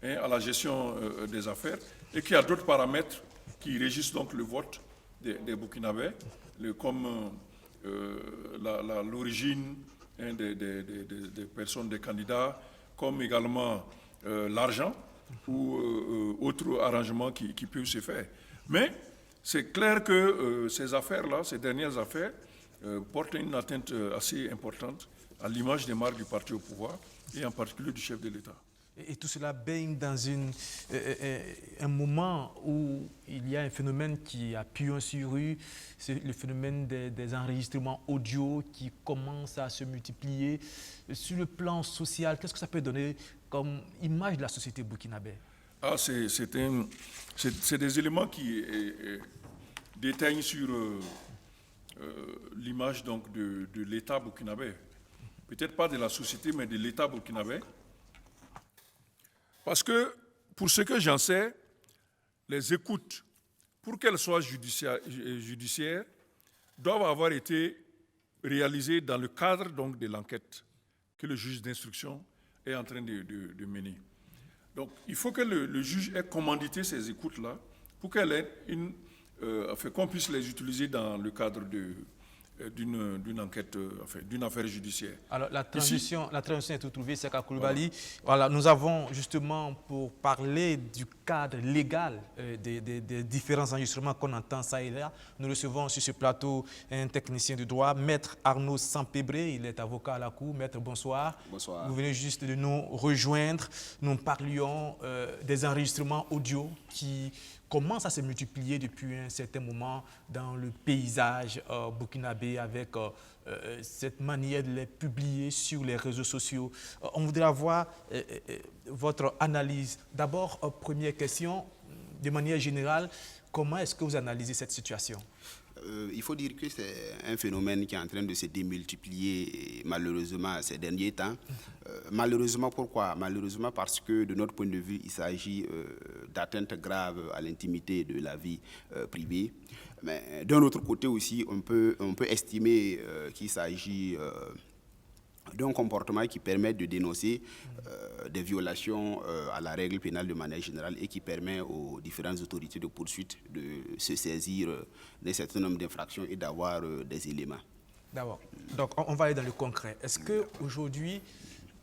à la gestion des affaires et qu'il y a d'autres paramètres qui régissent donc le vote des Burkinabés, comme l'origine des personnes, des candidats, comme également l'argent ou autres arrangements qui peuvent se faire. Mais c'est clair que ces affaires-là, ces dernières affaires, portent une atteinte assez importante à l'image des marques du parti au pouvoir et en particulier du chef de l'État. Et tout cela baigne dans un moment où il y a un phénomène qui a pignon sur rue, c'est le phénomène des enregistrements audio qui commencent à se multiplier. Sur le plan social, qu'est-ce que ça peut donner comme image de la société burkinabé? C'est des éléments qui déteignent sur l'image donc de l'État burkinabé. Peut-être pas de la société, mais de l'État burkinabé. Parce que, pour ce que j'en sais, les écoutes, pour qu'elles soient judiciaires, doivent avoir été réalisées dans le cadre donc, de l'enquête que le juge d'instruction est en train de mener. Donc, il faut que le juge ait commandité ces écoutes-là pour qu'on puisse les utiliser dans le cadre d'une enquête, d'une affaire judiciaire. Alors, la transition est tout trouvée, c'est qu'à Koulibaly, voilà, nous avons justement, pour parler du cadre légal des différents enregistrements qu'on entend ça et là, nous recevons sur ce plateau un technicien de droit, Maître Arnaud Sampébré, il est avocat à la Cour. Maître, bonsoir. Bonsoir. Vous venez juste de nous rejoindre. Nous parlions des enregistrements audio qui commence à se multiplier depuis un certain moment dans le paysage burkinabé avec cette manière de les publier sur les réseaux sociaux. On voudrait avoir votre analyse. D'abord, première question, de manière générale, comment est-ce que vous analysez cette situation? Il faut dire que c'est un phénomène qui est en train de se démultiplier malheureusement ces derniers temps. Malheureusement, pourquoi? Malheureusement parce que de notre point de vue, il s'agit d'atteintes graves à l'intimité de la vie privée. Mais d'un autre côté aussi, on peut estimer qu'il s'agit d'un comportement qui permet de dénoncer des violations à la règle pénale de manière générale et qui permet aux différentes autorités de poursuite de se saisir d'un certain nombre d'infractions et d'avoir des éléments. D'abord, donc on va aller dans le concret. Est-ce qu'aujourd'hui,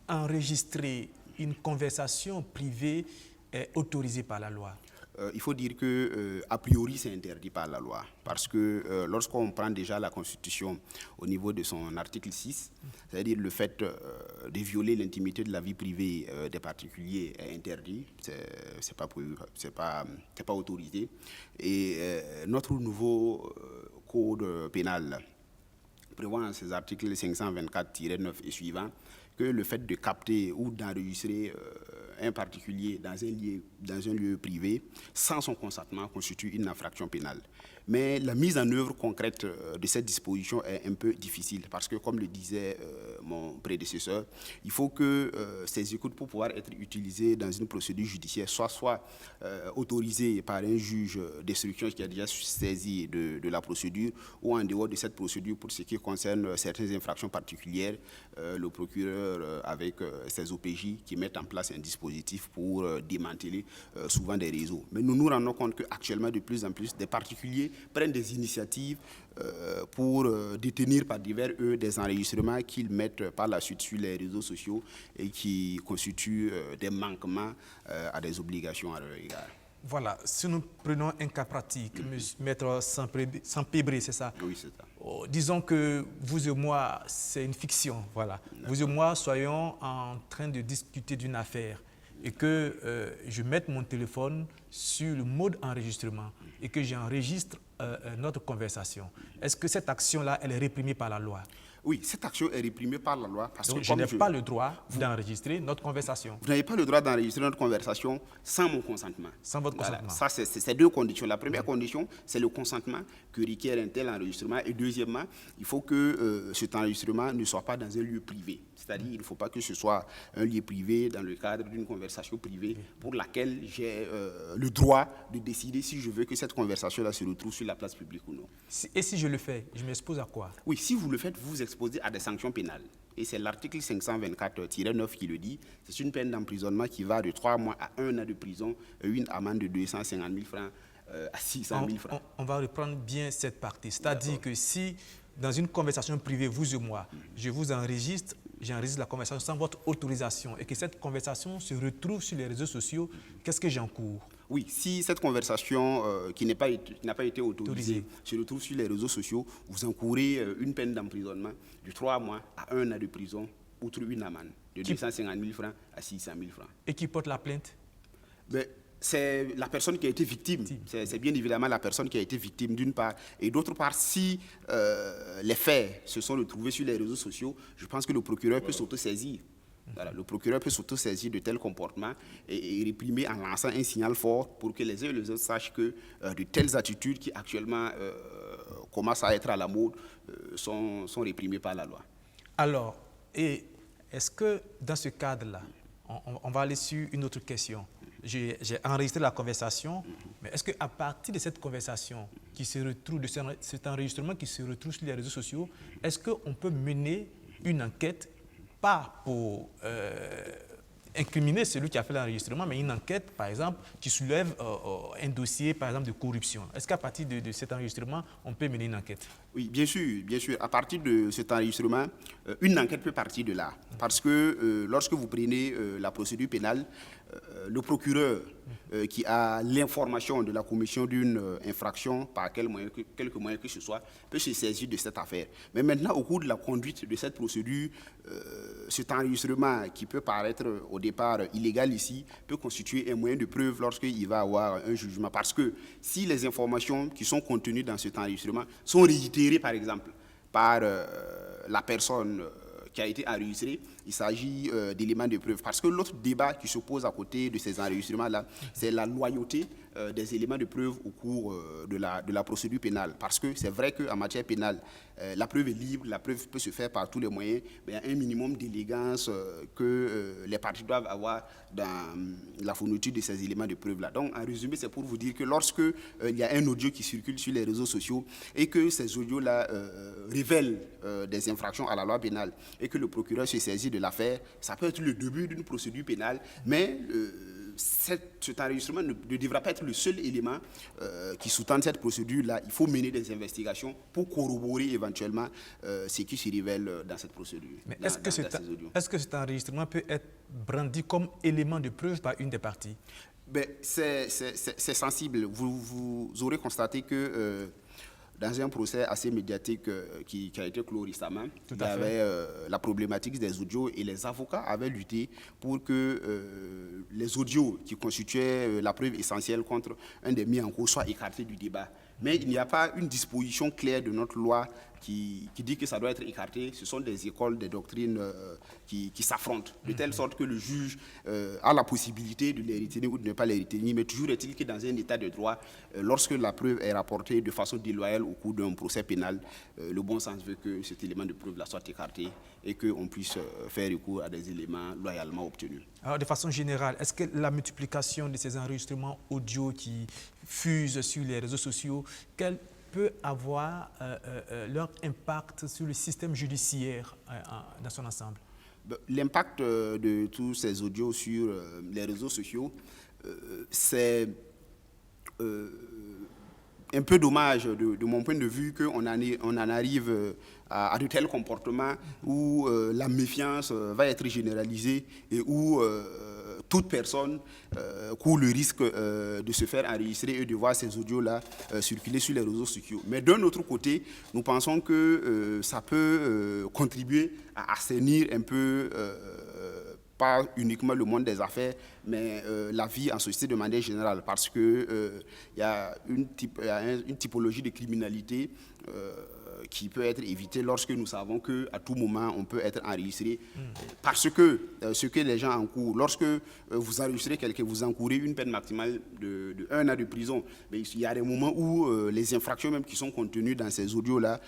enregistrer une conversation privée est autorisé par la loi? il faut dire que, a priori, c'est interdit par la loi. Parce que lorsqu'on prend déjà la Constitution au niveau de son article 6, c'est-à-dire le fait de violer l'intimité de la vie privée des particuliers est interdit, c'est pas autorisé. Et notre nouveau code pénal prévoit en ses articles 524-9 et suivants que le fait de capter ou d'enregistrer un particulier dans un lieu privé sans son consentement constitue une infraction pénale. Mais la mise en œuvre concrète de cette disposition est un peu difficile parce que, comme le disait mon prédécesseur, il faut que ces écoutes, pour pouvoir être utilisées dans une procédure judiciaire, soient autorisées par un juge d'instruction qui a déjà saisi de la procédure, ou en dehors de cette procédure, pour ce qui concerne certaines infractions particulières, le procureur avec ses OPJ qui mettent en place un dispositif pour démanteler souvent des réseaux. Mais nous nous rendons compte qu'actuellement, de plus en plus, des particuliers prennent des initiatives pour détenir par divers des enregistrements qu'ils mettent par la suite sur les réseaux sociaux et qui constituent des manquements à des obligations à leur égard. Voilà, si nous prenons un cas pratique, Maître Sampébré, c'est ça? Oui, c'est ça. Disons que vous et moi, c'est une fiction, voilà. Vous et moi soyons en train de discuter d'une affaire et que je mette mon téléphone sur le mode enregistrement et que j'enregistre notre conversation. Est-ce que cette action-là, elle est réprimée par la loi? Oui, cette action est réprimée par la loi. Parce donc, que je n'ai pas le droit d'enregistrer notre conversation. Vous n'avez pas le droit d'enregistrer notre conversation sans mon consentement. Sans votre consentement. Ça, c'est deux conditions. La première condition, c'est le consentement que requiert un tel enregistrement. Et deuxièmement, il faut que cet enregistrement ne soit pas dans un lieu privé. C'est-à-dire, il ne faut pas que ce soit un lieu privé dans le cadre d'une conversation privée pour laquelle j'ai le droit de décider si je veux que cette conversation-là se retrouve sur la place publique ou non. Et si je le fais, je m'expose à quoi? Oui, si vous le faites, vous vous exposez à des sanctions pénales. Et c'est l'article 524-9 qui le dit. C'est une peine d'emprisonnement qui va de 3 mois à 1 an de prison et une amende de 250 000 francs à 600 000 francs. On va reprendre bien cette partie. C'est-à-dire que si, dans une conversation privée, vous et moi, je vous enregistre, j'enregistre la conversation sans votre autorisation et que cette conversation se retrouve sur les réseaux sociaux, qu'est-ce que j'encours? Oui, si cette conversation qui n'a pas été autorisée se retrouve sur les réseaux sociaux, vous encourez une peine d'emprisonnement de 3 mois à 1 an de prison, outre une amende de 250 000 francs à 600 000 francs. Et qui porte la plainte? C'est la personne qui a été victime. C'est bien évidemment la personne qui a été victime d'une part. Et d'autre part, si les faits se sont retrouvés sur les réseaux sociaux, je pense que le procureur peut s'autosaisir. Voilà, le procureur peut s'autosaisir de tels comportements et réprimer en lançant un signal fort pour que les uns et les autres sachent que de telles attitudes qui actuellement commencent à être à la mode sont réprimées par la loi. Alors, est-ce que dans ce cadre-là, on va aller sur une autre question. J'ai enregistré la conversation, mais est-ce qu'à partir de cette conversation qui se retrouve, de cet enregistrement qui se retrouve sur les réseaux sociaux, est-ce qu'on peut mener une enquête, pas pour incriminer celui qui a fait l'enregistrement, mais une enquête, par exemple, qui soulève un dossier, par exemple, de corruption? Est-ce qu'à partir de cet enregistrement, on peut mener une enquête? Oui, bien sûr, bien sûr. À partir de cet enregistrement, une enquête peut partir de là. Parce que lorsque vous prenez la procédure pénale, le procureur qui a l'information de la commission d'une infraction, par quelque moyen que ce soit, peut se saisir de cette affaire. Mais maintenant, au cours de la conduite de cette procédure, cet enregistrement qui peut paraître au départ illégal ici, peut constituer un moyen de preuve lorsqu'il va y avoir un jugement. Parce que si les informations qui sont contenues dans cet enregistrement sont réitérées, par exemple, par la personne qui a été enregistrée, il s'agit d'éléments de preuve. Parce que l'autre débat qui se pose à côté de ces enregistrements-là, c'est la loyauté des éléments de preuve au cours de la procédure pénale. Parce que c'est vrai qu'en matière pénale, la preuve est libre, la preuve peut se faire par tous les moyens, mais il y a un minimum d'élégance que les parties doivent avoir dans la fourniture de ces éléments de preuve-là. Donc, en résumé, c'est pour vous dire que lorsque il y a un audio qui circule sur les réseaux sociaux et que ces audios-là révèlent des infractions à la loi pénale et que le procureur se saisit de l'affaire, ça peut être le début d'une procédure pénale, mais cet enregistrement ne devra pas être le seul élément qui sous-tend cette procédure-là. Il faut mener des investigations pour corroborer éventuellement ce qui se révèle dans cette procédure. Mais est-ce que cet enregistrement peut être brandi comme élément de preuve par une des parties? C'est sensible. Vous aurez constaté que dans un procès assez médiatique qui a été clos récemment, il y avait la problématique des audios et les avocats avaient lutté pour que les audios qui constituaient la preuve essentielle contre un des mis en cause soient écartés du débat. Mais il n'y a pas une disposition claire de notre loi qui dit que ça doit être écarté. Ce sont des écoles, des doctrines qui s'affrontent, de telle sorte que le juge a la possibilité de les retenir ou de ne pas les retenir. Mais toujours est-il que dans un état de droit, lorsque la preuve est rapportée de façon déloyale au cours d'un procès pénal, le bon sens veut que cet élément de preuve-là soit écarté et qu'on puisse faire recours à des éléments loyalement obtenus. Alors, de façon générale, est-ce que la multiplication de ces enregistrements audio qui fusent sur les réseaux sociaux, quel peut avoir leur impact sur le système judiciaire dans son ensemble? L'impact de tous ces audios sur les réseaux sociaux, c'est un peu dommage de mon point de vue qu'on en arrive à de tels comportements où la méfiance va être généralisée et où toute personne court le risque de se faire enregistrer et de voir ces audios-là circuler sur les réseaux sociaux. Mais d'un autre côté, nous pensons que ça peut contribuer à assainir un peu pas uniquement le monde des affaires, mais la vie en société de manière générale, parce qu'il y a une typologie de criminalité qui peut être évitée lorsque nous savons qu'à tout moment, on peut être enregistré. Parce que ce que les gens encourent, lorsque vous enregistrez quelqu'un, vous encourez une peine maximale de 1 an de prison. Mais il y a des moments où les infractions même qui sont contenues dans ces audios-là,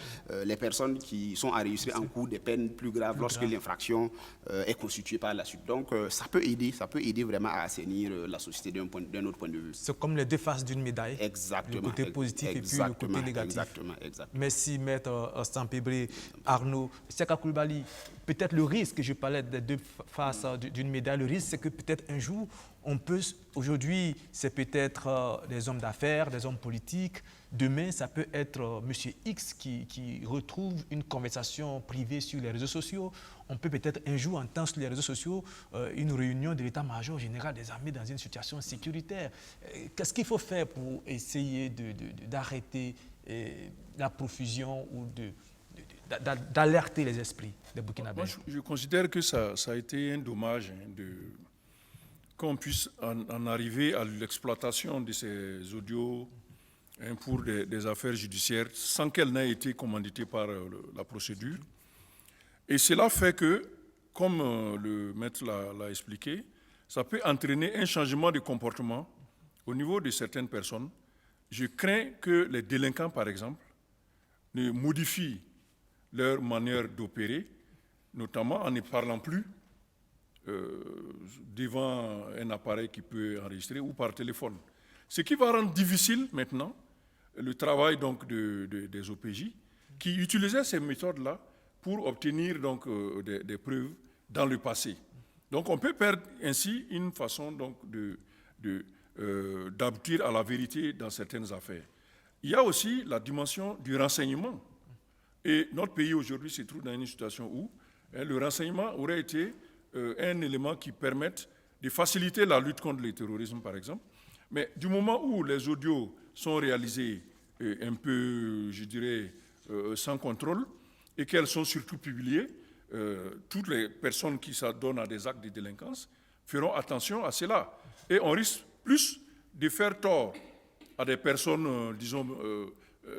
les personnes qui sont enregistrées encourent des peines plus graves lorsque l'infraction est constituée par la suite. Donc ça peut aider vraiment à assainir la société d'un autre point de vue. C'est comme les deux faces d'une médaille. Exactement. Le côté positif et puis le côté négatif. Exactement. Merci, Maître Sampébré. Arnaud, Siaka Coulibaly, peut-être le risque, je parlais des deux faces d'une médaille, le risque c'est que peut-être un jour, aujourd'hui c'est peut-être des hommes d'affaires, des hommes politiques, demain ça peut être M. X qui retrouve une conversation privée sur les réseaux sociaux. On peut peut-être un jour entendre sur les réseaux sociaux une réunion de l'état-major général des armées dans une situation sécuritaire. Qu'est-ce qu'il faut faire pour essayer d'arrêter la profusion ou d'alerter les esprits des Burkinabés? Moi, je considère que ça a été un dommage qu'on puisse en arriver à l'exploitation de ces audios pour des affaires judiciaires sans qu'elles n'aient été commanditées par la procédure. Et cela fait que, comme le maître l'a expliqué, ça peut entraîner un changement de comportement au niveau de certaines personnes. Je crains que les délinquants, par exemple, ne modifient leur manière d'opérer, notamment en ne parlant plus devant un appareil qui peut enregistrer ou par téléphone. Ce qui va rendre difficile maintenant le travail donc, des OPJ qui utilisaient ces méthodes-là pour obtenir donc, des preuves dans le passé. Donc on peut perdre ainsi une façon donc, d'aboutir à la vérité dans certaines affaires. Il y a aussi la dimension du renseignement. Et notre pays aujourd'hui se trouve dans une situation où le renseignement aurait été un élément qui permette de faciliter la lutte contre le terrorisme, par exemple. Mais du moment où les audios sont réalisés un peu, je dirais, sans contrôle, et qu'elles sont surtout publiées, toutes les personnes qui s'adonnent à des actes de délinquance feront attention à cela. Et on risque plus de faire tort à des personnes, disons,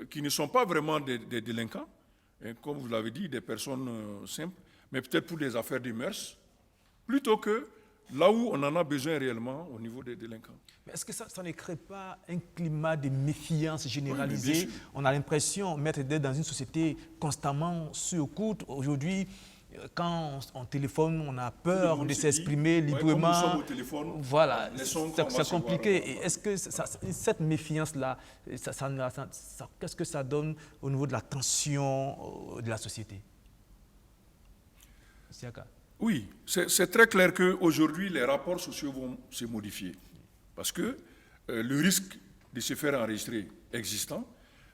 qui ne sont pas vraiment des délinquants, hein, comme vous l'avez dit, des personnes simples, mais peut-être pour des affaires de mœurs, plutôt que là où on en a besoin réellement au niveau des délinquants. Mais est-ce que ça ne crée pas un climat de méfiance généralisée? Oui, on a l'impression d'être dans une société constamment sur écoute. Aujourd'hui, quand on téléphone, on a peur de s'exprimer librement. Comme nous sommes au téléphone, voilà, c'est compliqué. Et est-ce que cette méfiance-là, qu'est-ce que ça donne au niveau de la tension de la société? Siaka. Oui, c'est très clair qu'aujourd'hui, les rapports sociaux vont se modifier. Parce que le risque de se faire enregistrer existant,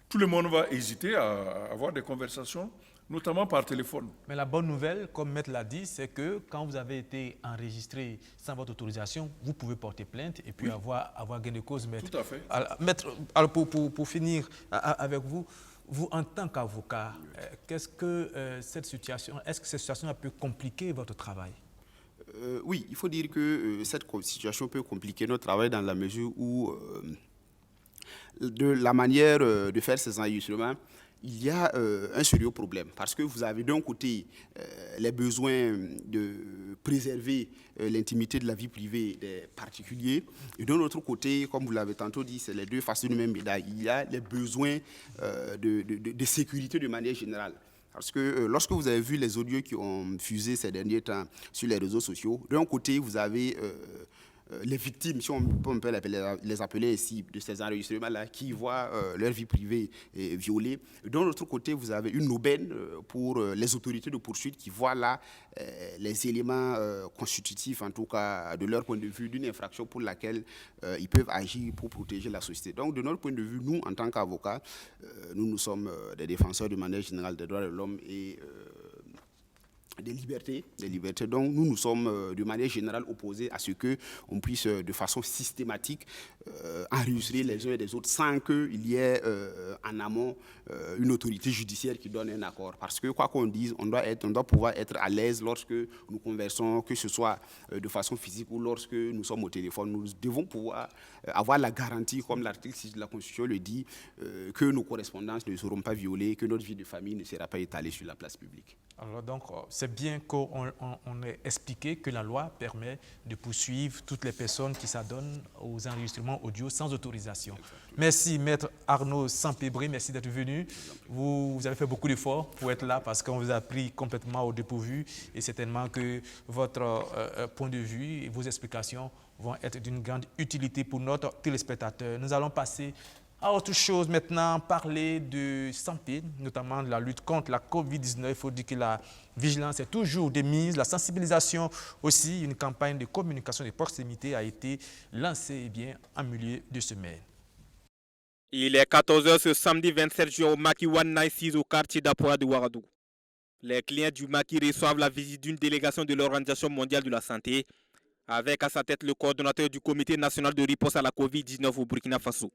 tout le monde va hésiter à avoir des conversations notamment par téléphone. Mais la bonne nouvelle, comme Maître l'a dit, c'est que quand vous avez été enregistré sans votre autorisation, vous pouvez porter plainte et puis avoir gain de cause, Maître. Tout à fait. Maître, alors pour finir avec vous, en tant qu'avocat, qu'est-ce que cette situation a pu compliquer votre travail? Oui, il faut dire que cette situation peut compliquer notre travail dans la mesure où, de la manière de faire ces enregistrements, il y a un sérieux problème parce que vous avez d'un côté les besoins de préserver l'intimité de la vie privée des particuliers et d'un autre côté, comme vous l'avez tantôt dit, c'est les deux faces d'une même médaille. Il y a les besoins de sécurité de manière générale. Parce que lorsque vous avez vu les audios qui ont fusé ces derniers temps sur les réseaux sociaux, d'un côté, vous avez les victimes, si on peut les appeler ici, de ces enregistrements-là, qui voient leur vie privée violée. D'un autre côté, vous avez une aubaine pour les autorités de poursuite qui voient là les éléments constitutifs, en tout cas de leur point de vue, d'une infraction pour laquelle ils peuvent agir pour protéger la société. Donc, de notre point de vue, nous, en tant qu'avocats, nous sommes des défenseurs de manière générale des droits de l'homme et des libertés. Donc nous sommes de manière générale opposés à ce qu'on puisse de façon systématique enregistrer les uns et les autres sans qu'il y ait en amont une autorité judiciaire qui donne un accord. Parce que quoi qu'on dise, on doit pouvoir être à l'aise lorsque nous conversons, que ce soit de façon physique ou lorsque nous sommes au téléphone. Nous devons pouvoir avoir la garantie, comme l'article 6 de la Constitution le dit, que nos correspondances ne seront pas violées, que notre vie de famille ne sera pas étalée sur la place publique. Alors donc, c'est bien qu'on ait expliqué que la loi permet de poursuivre toutes les personnes qui s'adonnent aux enregistrements audio sans autorisation. Merci, Maître Arnaud Sampébré, merci d'être venu. Vous avez fait beaucoup d'efforts pour être là parce qu'on vous a pris complètement au dépourvu et certainement que votre point de vue et vos explications vont être d'une grande utilité pour notre téléspectateur. Nous allons passer à autre chose maintenant, parler de santé, notamment de la lutte contre la COVID-19. Il faut dire que la vigilance est toujours de mise, la sensibilisation aussi. Une campagne de communication de proximité a été lancée en milieu de semaine. Il est 14h ce samedi 27 juin au Maki 196 au quartier d'Apora de Ouagadougou. Les clients du Maki reçoivent la visite d'une délégation de l'Organisation mondiale de la santé, avec à sa tête le coordonnateur du Comité national de riposte à la COVID-19 au Burkina Faso.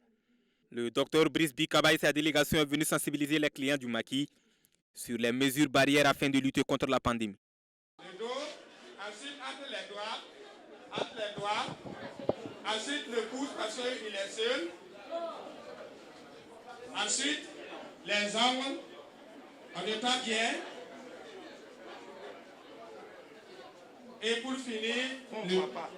Le docteur Brice Bikaba et sa délégation est venu sensibiliser les clients du Maki sur les mesures barrières afin de lutter contre la pandémie. Le dos, ensuite entre les doigts, ensuite le pouce parce qu'il est seul, ensuite les ongles, on détend bien, et pour finir, on ne voit pas.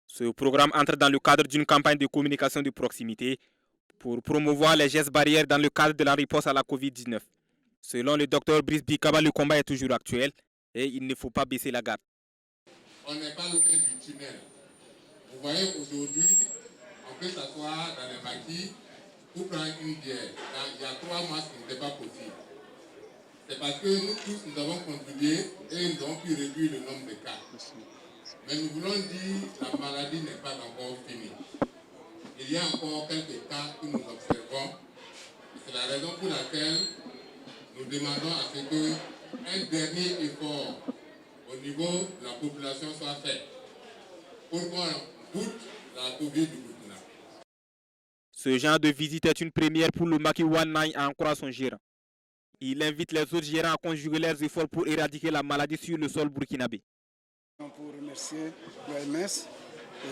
Ce programme entre dans le cadre d'une campagne de communication de proximité pour promouvoir les gestes barrières dans le cadre de la riposte à la COVID-19. Selon le docteur Brice Bikaba, le combat est toujours actuel et il ne faut pas baisser la garde. On n'est pas loin du tunnel. Vous voyez aujourd'hui, on peut s'asseoir dans les maquis pour prendre une bière. Il y a 3 mois, ce n'était pas possible. C'est parce que nous tous, nous avons contribué et nous avons pu réduire le nombre de cas. Mais nous voulons dire que la maladie n'est pas encore finie. Il y a encore quelques cas que nous observons. C'est la raison pour laquelle nous demandons à ce qu'un dernier effort au niveau de la population soit fait pour qu'on goûte la COVID du Burkina. Ce genre de visite est une première pour le Maki 19 à en croire son gérant. Il invite les autres gérants à conjuguer leurs efforts pour éradiquer la maladie sur le sol burkinabé. Pour remercier l'OMS,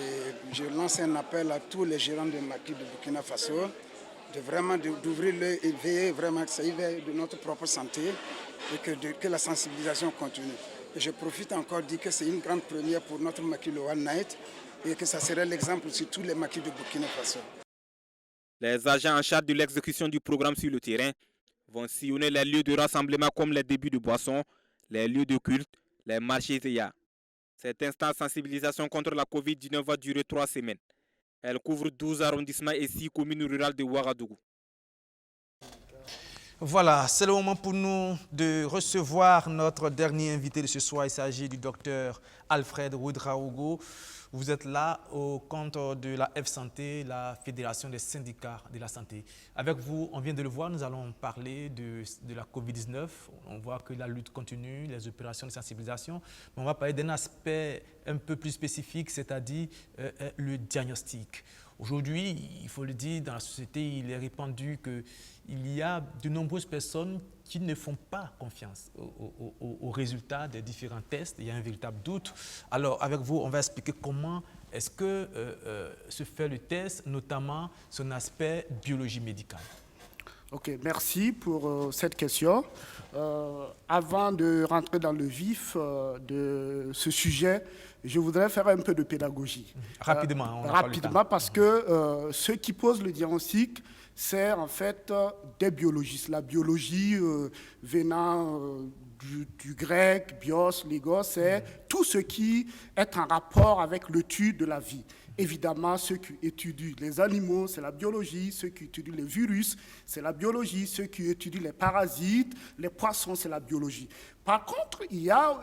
et je lance un appel à tous les gérants de Maki de Burkina Faso de vraiment d'ouvrir l'œil et veiller vraiment que ça y veille de notre propre santé et que la sensibilisation continue. Et je profite encore de dire que c'est une grande première pour notre Maki le One Night et que ça serait l'exemple sur tous les Maki de Burkina Faso. Les agents en charge de l'exécution du programme sur le terrain vont sillonner les lieux de rassemblement comme les débits de boissons, les lieux de culte, les marchés et yards. Cette instance de sensibilisation contre la COVID-19 va durer 3 semaines. Elle couvre 12 arrondissements et 6 communes rurales de Ouagadougou. Voilà, c'est le moment pour nous de recevoir notre dernier invité de ce soir. Il s'agit du docteur Alfred Ouedraogo. Vous êtes là au compte de la F-Santé, la Fédération des syndicats de la santé. Avec vous, on vient de le voir, nous allons parler de la COVID-19. On voit que la lutte continue, les opérations de sensibilisation. Mais on va parler d'un aspect un peu plus spécifique, c'est-à-dire le diagnostic. Aujourd'hui, il faut le dire, dans la société, il est répandu qu'il y a de nombreuses personnes qui ne font pas confiance aux résultats des différents tests. Il y a un véritable doute. Alors, avec vous, on va expliquer comment est-ce que se fait le test, notamment son aspect biologie médicale. Ok, merci pour cette question. Avant de rentrer dans le vif de ce sujet, je voudrais faire un peu de pédagogie. Rapidement. Rapidement, parce que ceux qui posent le diagnostic, c'est en fait des biologistes. La biologie venant du grec, bios, légos, c'est tout ce qui est en rapport avec l'étude de la vie. Évidemment, ceux qui étudient les animaux, c'est la biologie. Ceux qui étudient les virus, c'est la biologie. Ceux qui étudient les parasites, les poissons, c'est la biologie. Par contre, il y a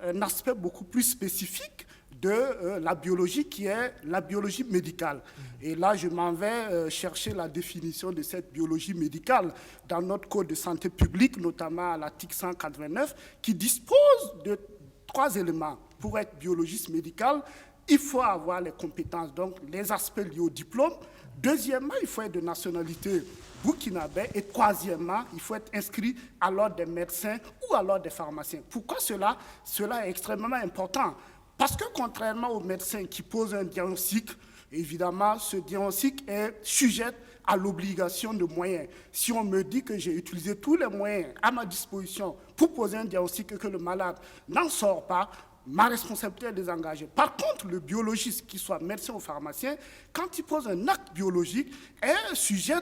un aspect beaucoup plus spécifique de la biologie qui est la biologie médicale. Et là, je m'en vais chercher la définition de cette biologie médicale dans notre code de santé publique, notamment à l'article 189, qui dispose de 3 éléments. Pour être biologiste médical, il faut avoir les compétences, donc les aspects liés au diplôme. Deuxièmement, il faut être de nationalité burkinabé. Et troisièmement, il faut être inscrit à l'ordre des médecins ou à l'ordre des pharmaciens. Pourquoi cela? Cela est extrêmement important. Parce que contrairement aux médecins qui posent un diagnostic, évidemment, ce diagnostic est sujet à l'obligation de moyens. Si on me dit que j'ai utilisé tous les moyens à ma disposition pour poser un diagnostic et que le malade n'en sort pas, ma responsabilité est désengagée. Par contre, le biologiste, qu'il soit médecin ou pharmacien, quand il pose un acte biologique, est sujet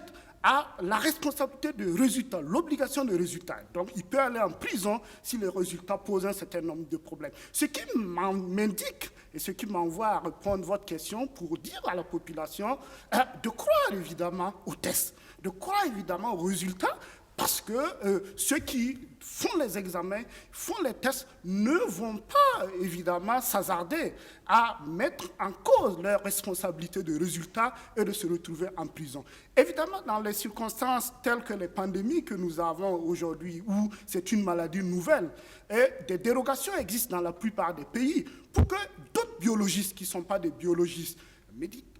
à la responsabilité de résultat, l'obligation de résultat. Donc, il peut aller en prison si les résultats posent un certain nombre de problèmes. Ce qui m'indique et ce qui m'envoie à répondre à votre question pour dire à la population de croire évidemment aux tests, de croire évidemment aux résultats, parce que ceux qui font les examens, font les tests, ne vont pas évidemment s'hasarder à mettre en cause leur responsabilité de résultat et de se retrouver en prison. Évidemment, dans les circonstances telles que les pandémies que nous avons aujourd'hui, où c'est une maladie nouvelle, et des dérogations existent dans la plupart des pays pour que d'autres biologistes qui ne sont pas des biologistes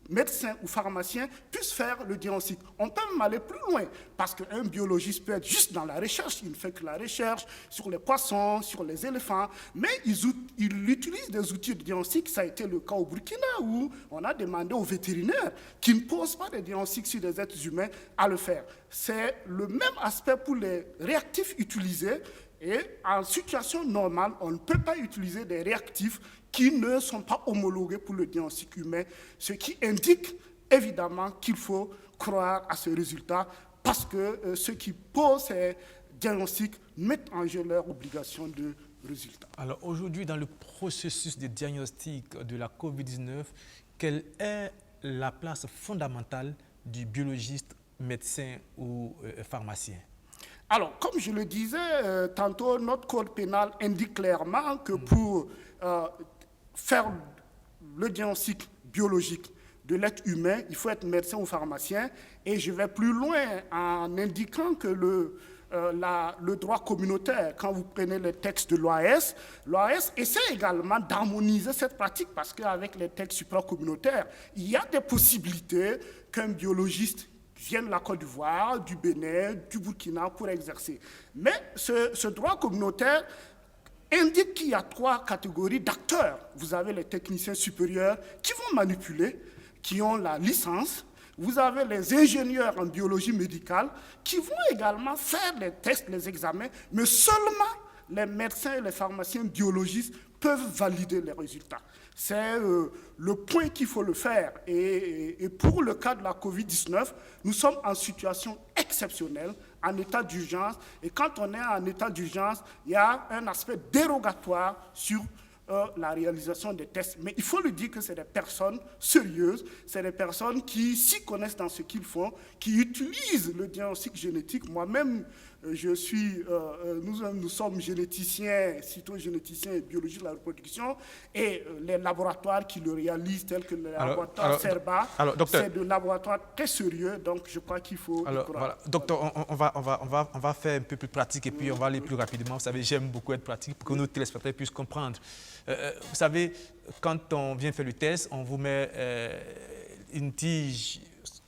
médecins ou pharmaciens puissent faire le diagnostic. On peut même aller plus loin, parce qu'un biologiste peut être juste dans la recherche, il ne fait que la recherche sur les poissons, sur les éléphants, mais il utilise des outils de diagnostic. Ça a été le cas au Burkina, où on a demandé aux vétérinaires qui ne posent pas de diagnostic sur des êtres humains à le faire. C'est le même aspect pour les réactifs utilisés, et en situation normale, on ne peut pas utiliser des réactifs qui ne sont pas homologués pour le diagnostic humain, ce qui indique évidemment qu'il faut croire à ce résultat, parce que ceux qui posent ces diagnostics mettent en jeu leur obligation de résultat. Alors aujourd'hui, dans le processus de diagnostic de la COVID-19, quelle est la place fondamentale du biologiste, médecin ou pharmacien? Alors, comme je le disais tantôt, notre code pénal indique clairement que pour faire le diagnostic biologique de l'être humain, il faut être médecin ou pharmacien. Et je vais plus loin en indiquant que le droit communautaire, quand vous prenez les textes de l'OAS, l'OAS essaie également d'harmoniser cette pratique, parce qu'avec les textes supracommunautaires, il y a des possibilités qu'un biologiste vienne de la Côte d'Ivoire, du Bénin, du Burkina pour exercer. Mais ce droit communautaire indique qu'il y a 3 catégories d'acteurs. Vous avez les techniciens supérieurs qui vont manipuler, qui ont la licence. Vous avez les ingénieurs en biologie médicale qui vont également faire les tests, les examens, mais seulement les médecins et les pharmaciens biologistes peuvent valider les résultats. C'est le point qu'il faut le faire. Et pour le cas de la COVID-19, nous sommes en situation exceptionnelle, en état d'urgence. Et quand on est en état d'urgence, il y a un aspect dérogatoire sur la réalisation des tests. Mais il faut le dire que c'est des personnes sérieuses, c'est des personnes qui s'y connaissent dans ce qu'ils font, qui utilisent le diagnostic génétique. Moi-même, nous sommes généticiens, cytogénéticiens et biologistes de la reproduction, et les laboratoires qui le réalisent, tels que le laboratoire Serba, c'est des laboratoires très sérieux, donc je crois qu'il faut... Voilà. Docteur, on va faire un peu plus pratique et puis on va aller plus rapidement. Vous savez, j'aime beaucoup être pratique pour que nos téléspectateurs puissent comprendre. Vous savez, quand on vient faire le test, on vous met une tige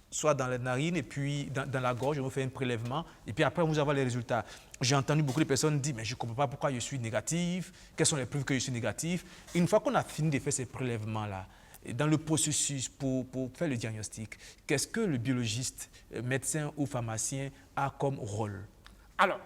soit dans les narines et puis dans la gorge, on vous fait un prélèvement et puis après, on vous envoie les résultats. J'ai entendu beaucoup de personnes dire « mais je ne comprends pas pourquoi je suis négatif, quelles sont les preuves que je suis négatif ». Une fois qu'on a fini de faire ces prélèvements-là, dans le processus pour faire le diagnostic, qu'est-ce que le biologiste, médecin ou pharmacien a comme rôle? Alors,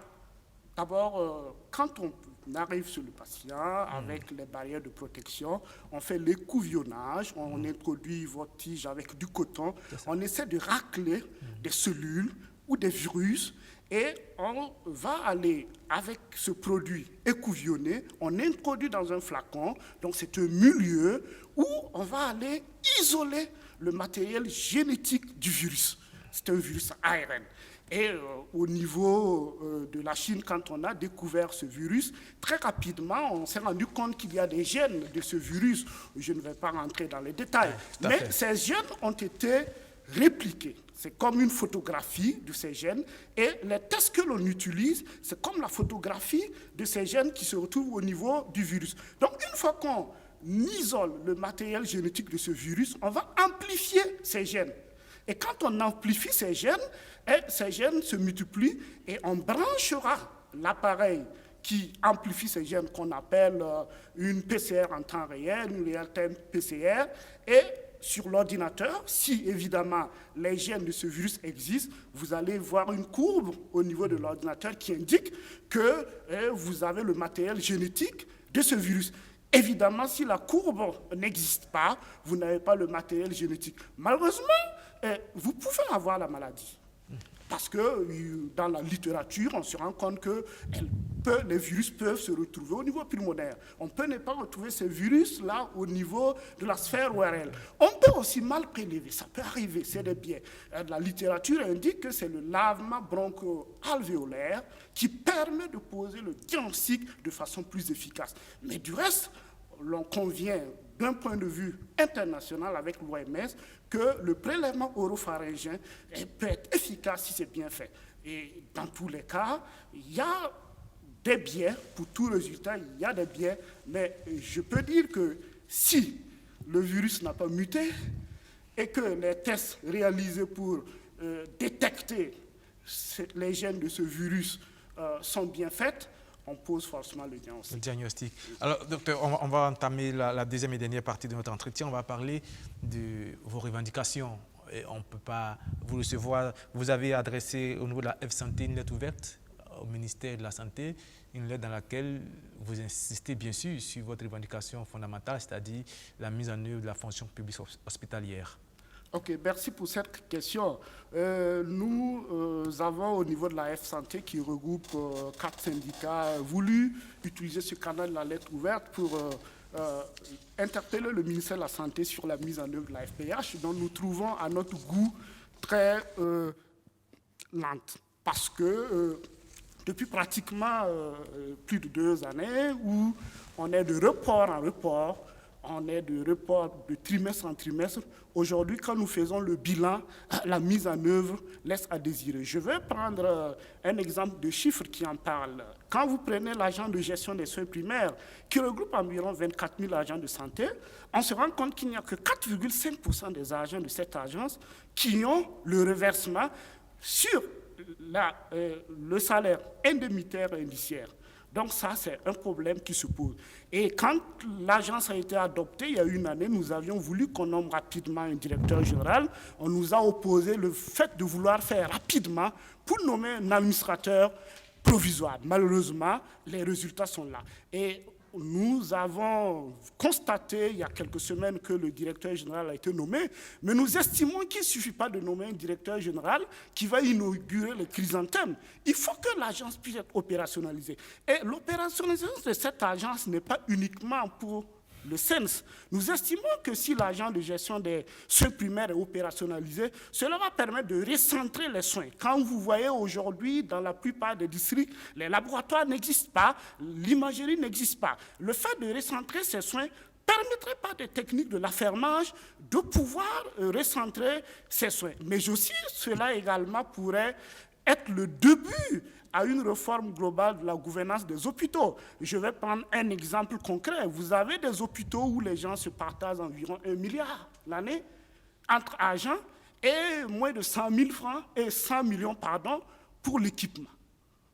d'abord, quand on arrive sur le patient avec les barrières de protection, on fait l'écouvillonnage, on introduit votre tige avec du coton, on essaie de racler des cellules ou des virus et on va aller avec ce produit écouvillonné, on introduit dans un flacon, donc c'est un milieu où on va aller isoler le matériel génétique du virus. C'est un virus ARN. Et au niveau de la Chine, quand on a découvert ce virus, très rapidement, on s'est rendu compte qu'il y a des gènes de ce virus. Je ne vais pas rentrer dans les détails. Mais ces gènes ont été répliqués. C'est comme une photographie de ces gènes. Et les tests que l'on utilise, c'est comme la photographie de ces gènes qui se retrouvent au niveau du virus. Donc, une fois qu'on isole le matériel génétique de ce virus, on va amplifier ces gènes. Et quand on amplifie ces gènes se multiplient et on branchera l'appareil qui amplifie ces gènes qu'on appelle une PCR en temps réel, une real-time PCR, et sur l'ordinateur, si évidemment les gènes de ce virus existent, vous allez voir une courbe au niveau de l'ordinateur qui indique que vous avez le matériel génétique de ce virus. Évidemment, si la courbe n'existe pas, vous n'avez pas le matériel génétique. Malheureusement, vous pouvez avoir la maladie. Parce que dans la littérature, on se rend compte que les virus peuvent se retrouver au niveau pulmonaire. On peut ne pas retrouver ces virus-là au niveau de la sphère ORL. On peut aussi mal prélever, ça peut arriver, c'est des biais. La littérature indique que c'est le lavement broncho-alvéolaire qui permet de poser le diagnostic de façon plus efficace. Mais du reste, l'on convient d'un point de vue international avec l'OMS que le prélèvement oropharyngien peut être efficace si c'est bien fait. Et dans tous les cas, il y a des biais, pour tout résultat, il y a des biais, mais je peux dire que si le virus n'a pas muté et que les tests réalisés pour détecter les gènes de ce virus sont bien faits, on pose forcément le diagnostic. Alors, docteur, on va entamer la deuxième et dernière partie de notre entretien. On va parler de vos revendications. Et on ne peut pas vous recevoir. Vous avez adressé au niveau de la F-Santé une lettre ouverte au ministère de la Santé, une lettre dans laquelle vous insistez bien sûr sur votre revendication fondamentale, c'est-à-dire la mise en œuvre de la fonction publique hospitalière. Ok, merci pour cette question. Nous avons au niveau de la F-Santé, qui regroupe 4 syndicats, voulu utiliser ce canal de la lettre ouverte pour interpeller le ministère de la Santé sur la mise en œuvre de la FPH, dont nous trouvons à notre goût très lente. Parce que depuis pratiquement plus de 2 années, où on est de report en report, on est de report de trimestre en trimestre. Aujourd'hui, quand nous faisons le bilan, la mise en œuvre laisse à désirer. Je vais prendre un exemple de chiffre qui en parle. Quand vous prenez l'agent de gestion des soins primaires, qui regroupe environ 24 000 agents de santé, on se rend compte qu'il n'y a que 4,5% des agents de cette agence qui ont le reversement sur le salaire indemnitaire et indiciaire. Donc ça, c'est un problème qui se pose. Et quand l'agence a été adoptée, il y a une année, nous avions voulu qu'on nomme rapidement un directeur général. On nous a opposé le fait de vouloir faire rapidement pour nommer un administrateur provisoire. Malheureusement, les résultats sont là. Et nous avons constaté il y a quelques semaines que le directeur général a été nommé, mais nous estimons qu'il ne suffit pas de nommer un directeur général qui va inaugurer les chrysanthèmes. Il faut que l'agence puisse être opérationnalisée. Et l'opérationnalisation de cette agence n'est pas uniquement pour le SENS. Nous estimons que si l'agent de gestion des soins primaires est opérationnalisé, cela va permettre de recentrer les soins. Quand vous voyez aujourd'hui, dans la plupart des districts, les laboratoires n'existent pas, l'imagerie n'existe pas. Le fait de recentrer ces soins permettrait par des techniques de l'affermage de pouvoir recentrer ces soins. Mais aussi, cela également pourrait être le début à une réforme globale de la gouvernance des hôpitaux. Je vais prendre un exemple concret. Vous avez des hôpitaux où les gens se partagent environ 1 milliard l'année entre agents et moins de 100 000 francs et 100 millions pour l'équipement.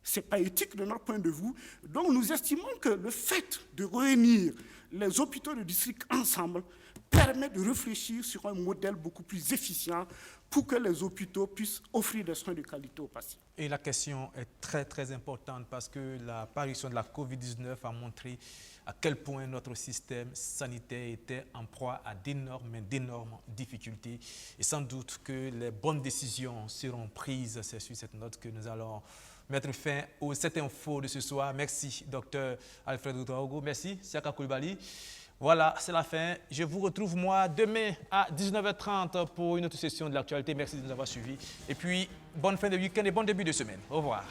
Ce n'est pas éthique de notre point de vue. Donc nous estimons que le fait de réunir les hôpitaux de district ensemble permet de réfléchir sur un modèle beaucoup plus efficient pour que les hôpitaux puissent offrir des soins de qualité aux patients. Et la question est très, très importante parce que l'apparition de la COVID-19 a montré à quel point notre système sanitaire était en proie à d'énormes difficultés. Et sans doute que les bonnes décisions seront prises. C'est sur cette note que nous allons mettre fin aux 7 infos de ce soir. Merci, Dr Alfred Ouedraogo. Merci, Siaka Coulibaly. Voilà, c'est la fin. Je vous retrouve moi demain à 19h30 pour une autre session de l'actualité. Merci de nous avoir suivis. Et puis, bonne fin de week-end et bon début de semaine. Au revoir.